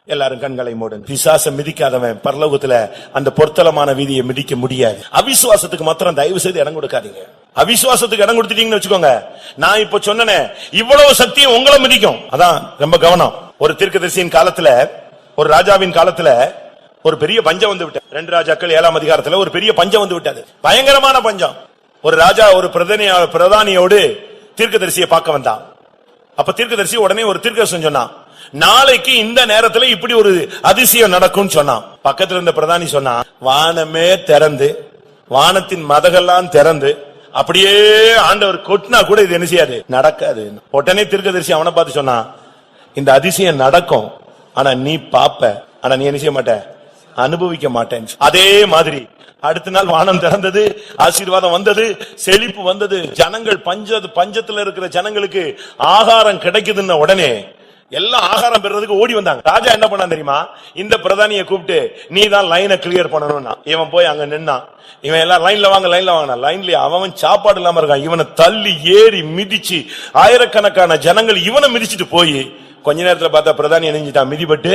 எல்லாரும் கண்களை மூடுங்க. பிசாச மிதிக்காதவன் பரலோகத்துல அந்த பொருத்தலமான வீதியை மிதிக்க முடியாது. அவிசுவாசத்துக்கு மாத்திரம் தயவு செய்து இடம் கொடுக்காதீங்க. அவிசுவாசத்துக்கு இடம் கொடுத்துட்டீங்கன்னு வச்சுக்கோங்க, நான் இப்ப சொன்னேனே இவ்வளவு சக்தியும் உங்களை மிதிக்கும். அதான் ரொம்ப கவனம். ஒரு தீர்க்கதரிசியின் காலத்துல, ஒரு ராஜாவின் காலத்துல ஒரு பெரிய பஞ்சம் வந்து விட்டது. 2 ராஜாக்கள் 7ஆம் அதிகாரத்துல ஒரு பெரிய பஞ்சம் வந்து விட்டது, பயங்கரமான பஞ்சம். ஒரு ராஜா ஒரு பிரதானியோடு தீர்க்கதரிசியை பார்க்க வந்தான். அப்ப தீர்க்கதரிசி உடனே ஒரு தீர்க்கதரிசனம் சொன்னான், நாளைக்கு இந்த நேரத்துல இப்படி ஒரு அதிசயம் நடக்கும் சொன்னான். பக்கத்துல இருந்த பிரதானி சொன்னான், வானமே திறந்து, வானத்தின் மதகெல்லாம் திறந்து அப்படியே ஆண்டவர் கொட்டினா கூட இது என்ன செய்யாது, நடக்காது. உடனே தீர்க்கதரிசி அவனை பார்த்து சொன்னான், இந்த அதிசயம் நடக்கும், ஆனா நீ பாப்ப, ஆனா நீ என்ன செய்ய மாட்ட, அனுபவிக்க மாட்டேன். அதே மாதிரி அடுத்த நாள் வானம் திறந்தது, ஆசீர்வாதம் வந்தது, செழிப்பு வந்தது. ஜனங்கள் பஞ்சத்துல இருக்கிற ஜனங்களுக்கு ஆகாரம் கிடைக்குதுன்னு உடனே எல்லாம் ஆகாரம் பெறதுக்கு ஓடி வந்தாங்க. ராஜா என்ன பண்ணான் தெரியுமா? இந்த பிரதானியை கூப்பிட்டு நீ தான் லைனை கிளியர் பண்ணணும்னா, இவன் போய் அங்க நின்னான். இவன் எல்லாம் லைன்ல வாங்க லைன்ல அவன் சாப்பாடு இல்லாம இருக்கான். இவனை தள்ளி ஏறி மிதிச்சு ஆயிரக்கணக்கான ஜனங்கள் இவனை மிதிச்சுட்டு போய் கொஞ்ச நேரத்துல பார்த்தா பிரதானி நினைஞ்சிட்டான், மிதிப்பட்டு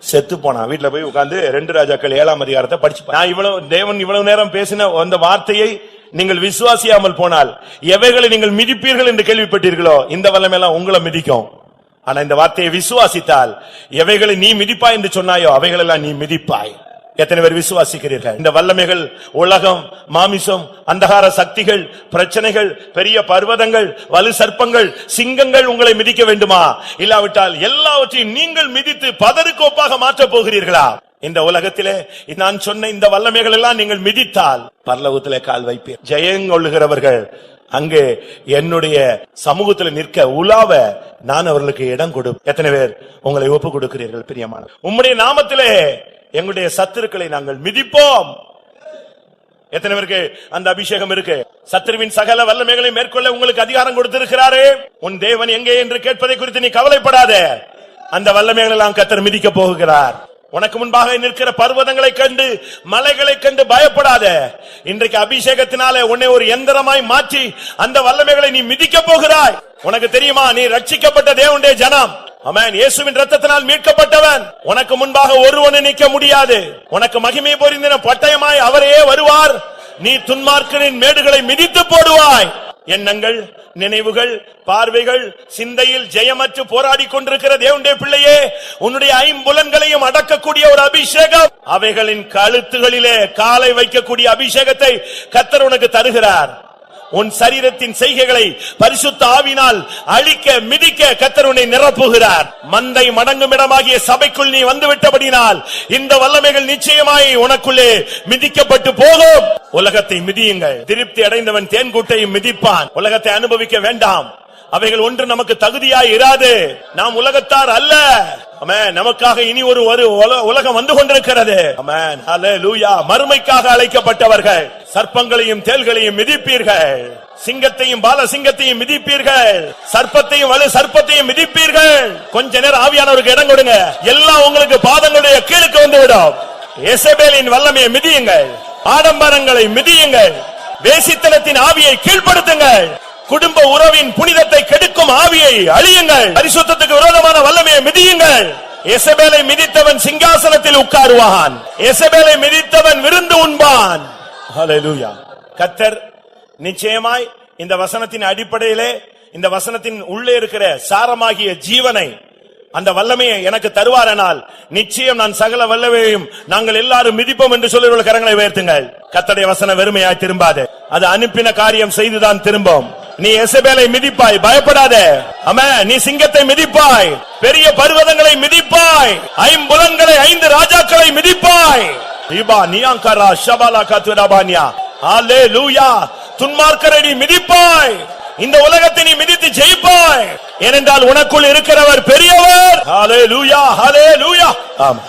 செத்து போனான். வீட்டுல போய் உட்கார்ந்து 2 ராஜாக்கள் 7ஆம் அதிகாரத்தை படிச்சு. நான் தேவன் இவ்வளவு நேரம் பேசின அந்த வார்த்தையை நீங்கள் விசுவாசியாமல் போனால் எவைகளை நீங்கள் மிதிப்பீர்கள் என்று கேள்விப்பட்டீர்களோ இந்த வல்லமையெல்லாம் உங்களை மிதிக்கும். ஆனா இந்த வார்த்தையை விசுவாசித்தால் எவைகளை நீ மிதிப்பாய் என்று சொன்னாயோ அவைகளெல்லாம் நீ மிதிப்பாய். எத்தனை பேர் விசுவாசிக்கிறீர்கள்? இந்த வல்லமைகள், உலகம், மாமிசம், அந்தகார சக்திகள், பிரச்சனைகள், பெரிய பர்வதங்கள், வலு சர்ப்பங்கள், சிங்கங்கள் உங்களை மிதிக்க வேண்டுமா? இல்லாவிட்டால் எல்லாவற்றையும் நீங்கள் மிதித்து பதறுக்கோப்பாக மாற்றப் போகிறீர்களா? இந்த உலகத்திலே நான் சொன்ன இந்த வல்லமைகள் எல்லாம் நீங்கள் மிதித்தால் பரலோகத்திலே கால் வைப்பீர். ஜெயங்கொள்ளுகிறவர்கள் அங்கே என்னுடைய சமூகத்தில் நிற்க உலாவ நான் அவர்களுக்கு இடம் கொடு. எத்தனை பேர் உங்களை ஒப்பு கொடுக்கிறீர்கள்? பிரியமான உம்முடைய நாமத்திலே எங்களுடைய சத்துருக்களை நாங்கள் மிதிப்போம். எத்தனை பேருக்கு அந்த அபிஷேகம் இருக்கு? சத்துருவின் சகல வல்லமைகளை மேற்கொள்ள உங்களுக்கு அதிகாரம் கொடுத்திருக்கிறாரே. உன் தேவன் எங்கே என்று கேட்பதை குறித்து நீ கவலைப்படாத. அந்த வல்லமைகளை எல்லாம் கர்த்தர் மிதிக்க போகிறார். உனக்கு முன்பாக நிற்கிற பர்வதங்களை கண்டு, மலைகளை கண்டு பயப்படாத. இன்றைக்கு அபிஷேகத்தினாலே உன்னை ஒரு எந்திரமாய் மாற்றி அந்த வல்லமைகளை நீ மிதிக்க போகிறாய். உனக்கு தெரியுமா, நீ ரட்சிக்கப்பட்ட தேவனுடைய ஜனம். ஆமென். இயேசுவின் இரத்தத்தினால் மீட்கப்பட்டவன். உனக்கு முன்பாக ஒருவனை நிற்க முடியாது. உனக்கு மகிமை பொருந்தின பட்டயமாய் அவரே வருவார். நீ துன்மார்க்கரின் மேடுகளை மிதித்து போடுவாய். எண்ணங்கள், நினைவுகள், பார்வைகள், சிந்தையில் ஜெயமற்று போராடி கொண்டிருக்கிற தேவனுடைய பிள்ளையே, உன்னுடைய ஐம்புலன்களையும் அடக்கக்கூடிய ஒரு அபிஷேகம், அவைகளின் கழுத்துகளிலே காலை வைக்கக்கூடிய அபிஷேகத்தை கர்த்தர் உனக்கு தருகிறார். உன் சரீரத்தின் செய்கைகளை பரிசுத்த ஆவியினால் அழிக்க, மிதிக்க கர்த்தர் உன்னை நிரப்புகிறார். மந்தை மடங்கும் இடமாகிய சபைக்குள் நீ வந்துவிட்டபடினால் இந்த வல்லமைகள் நிச்சயமாய் உனக்குள்ளே மிதிக்கப்பட்டு போகும். உலகத்தை மிதியுங்கள். திருப்தி அடைந்தவன் தேன்கூட்டையும் மிதிப்பான். உலகத்தை அனுபவிக்க வேண்டாம். அவைகள் ஒன்று நமக்கு தகுதியாய் இராது. நாம் உலகத்தார் அல்ல. ஆமென். நமக்காக இனி ஒரு உலகம் வந்து கொண்டிருக்கிறது. ஆமென். ஹல்லேலூயா. மறுமைக்காக அழைக்கப்பட்டவர்கள். சர்ப்பங்களையும் தேள்களையும் மிதிப்பீர்கள். சிங்கத்தையும் பால சிங்கத்தையும் மிதிப்பீர்கள். சர்ப்பத்தையும் வலு சர்ப்பத்தையும் மிதிப்பீர்கள். கொஞ்ச நேரம் ஆவியானவருக்கு இடம் கொடுங்க. எல்லாம் உங்களுக்கு பாதங்களுடைய கீழுக்கு வந்துவிடும். எசபேலின் வல்லமையை மிதியுங்கள். ஆடம்பரங்களை மிதியுங்கள். வேசித்தனத்தின் ஆவியை கீழ்ப்படுத்துங்கள். குடும்ப உறவின் புனிதத்தை கெடுக்கும் ஆவியை அழியுங்கள். பரிசுத்தத்துக்கு விரோதமான வல்லமையை மிதியுங்கள். எசபேலை மிதித்தவன் சிங்காசனத்தில் உட்காருவான், எசபேலை மிதித்தவன் விருந்து உண்பான். ஹல்லேலூயா. கர்த்தர் நிச்சயமாய் இந்த வசனத்தின் அடிப்படையிலே, இந்த வசனத்தின் உள்ளே இருக்கிற சாரமாகிய ஜீவனை, அந்த வல்லமையை எனக்கு தருவாரனால் நிச்சயம் நான் சகல வல்லமையையும் நாங்கள் எல்லாரும் மிதிப்போம் என்று சொல்லுகிற கரங்களை உயர்த்துங்கள். கர்த்தருடைய வசனம் வெறுமையாய் திரும்பாது, அது அனுப்பின காரியம் செய்துதான் திரும்பும். நீ எசபேலை மிதிப்பாய், பயப்படாதே. ஆமென். நீ சிங்கத்தை மிதிப்பாய், பெரிய பர்வதங்களை மிதிப்பாய், ஐம்புலன்களை, 5 ராஜாக்களை மிதிப்பாய். இபா நியாங்கரா ஷபாலா கத்துராபானியா. ஹல்லேலூயா. துன்மார்க்கரை நீ மிதிப்பாய், இந்த உலகத்தை நீ மிதித்து ஜெயிப்பாய். ஏனென்றால் உனக்குள் இருக்கிறவர் பெரியவர். ஹல்லேலூயா, ஹல்லேலூயா. ஆமென்.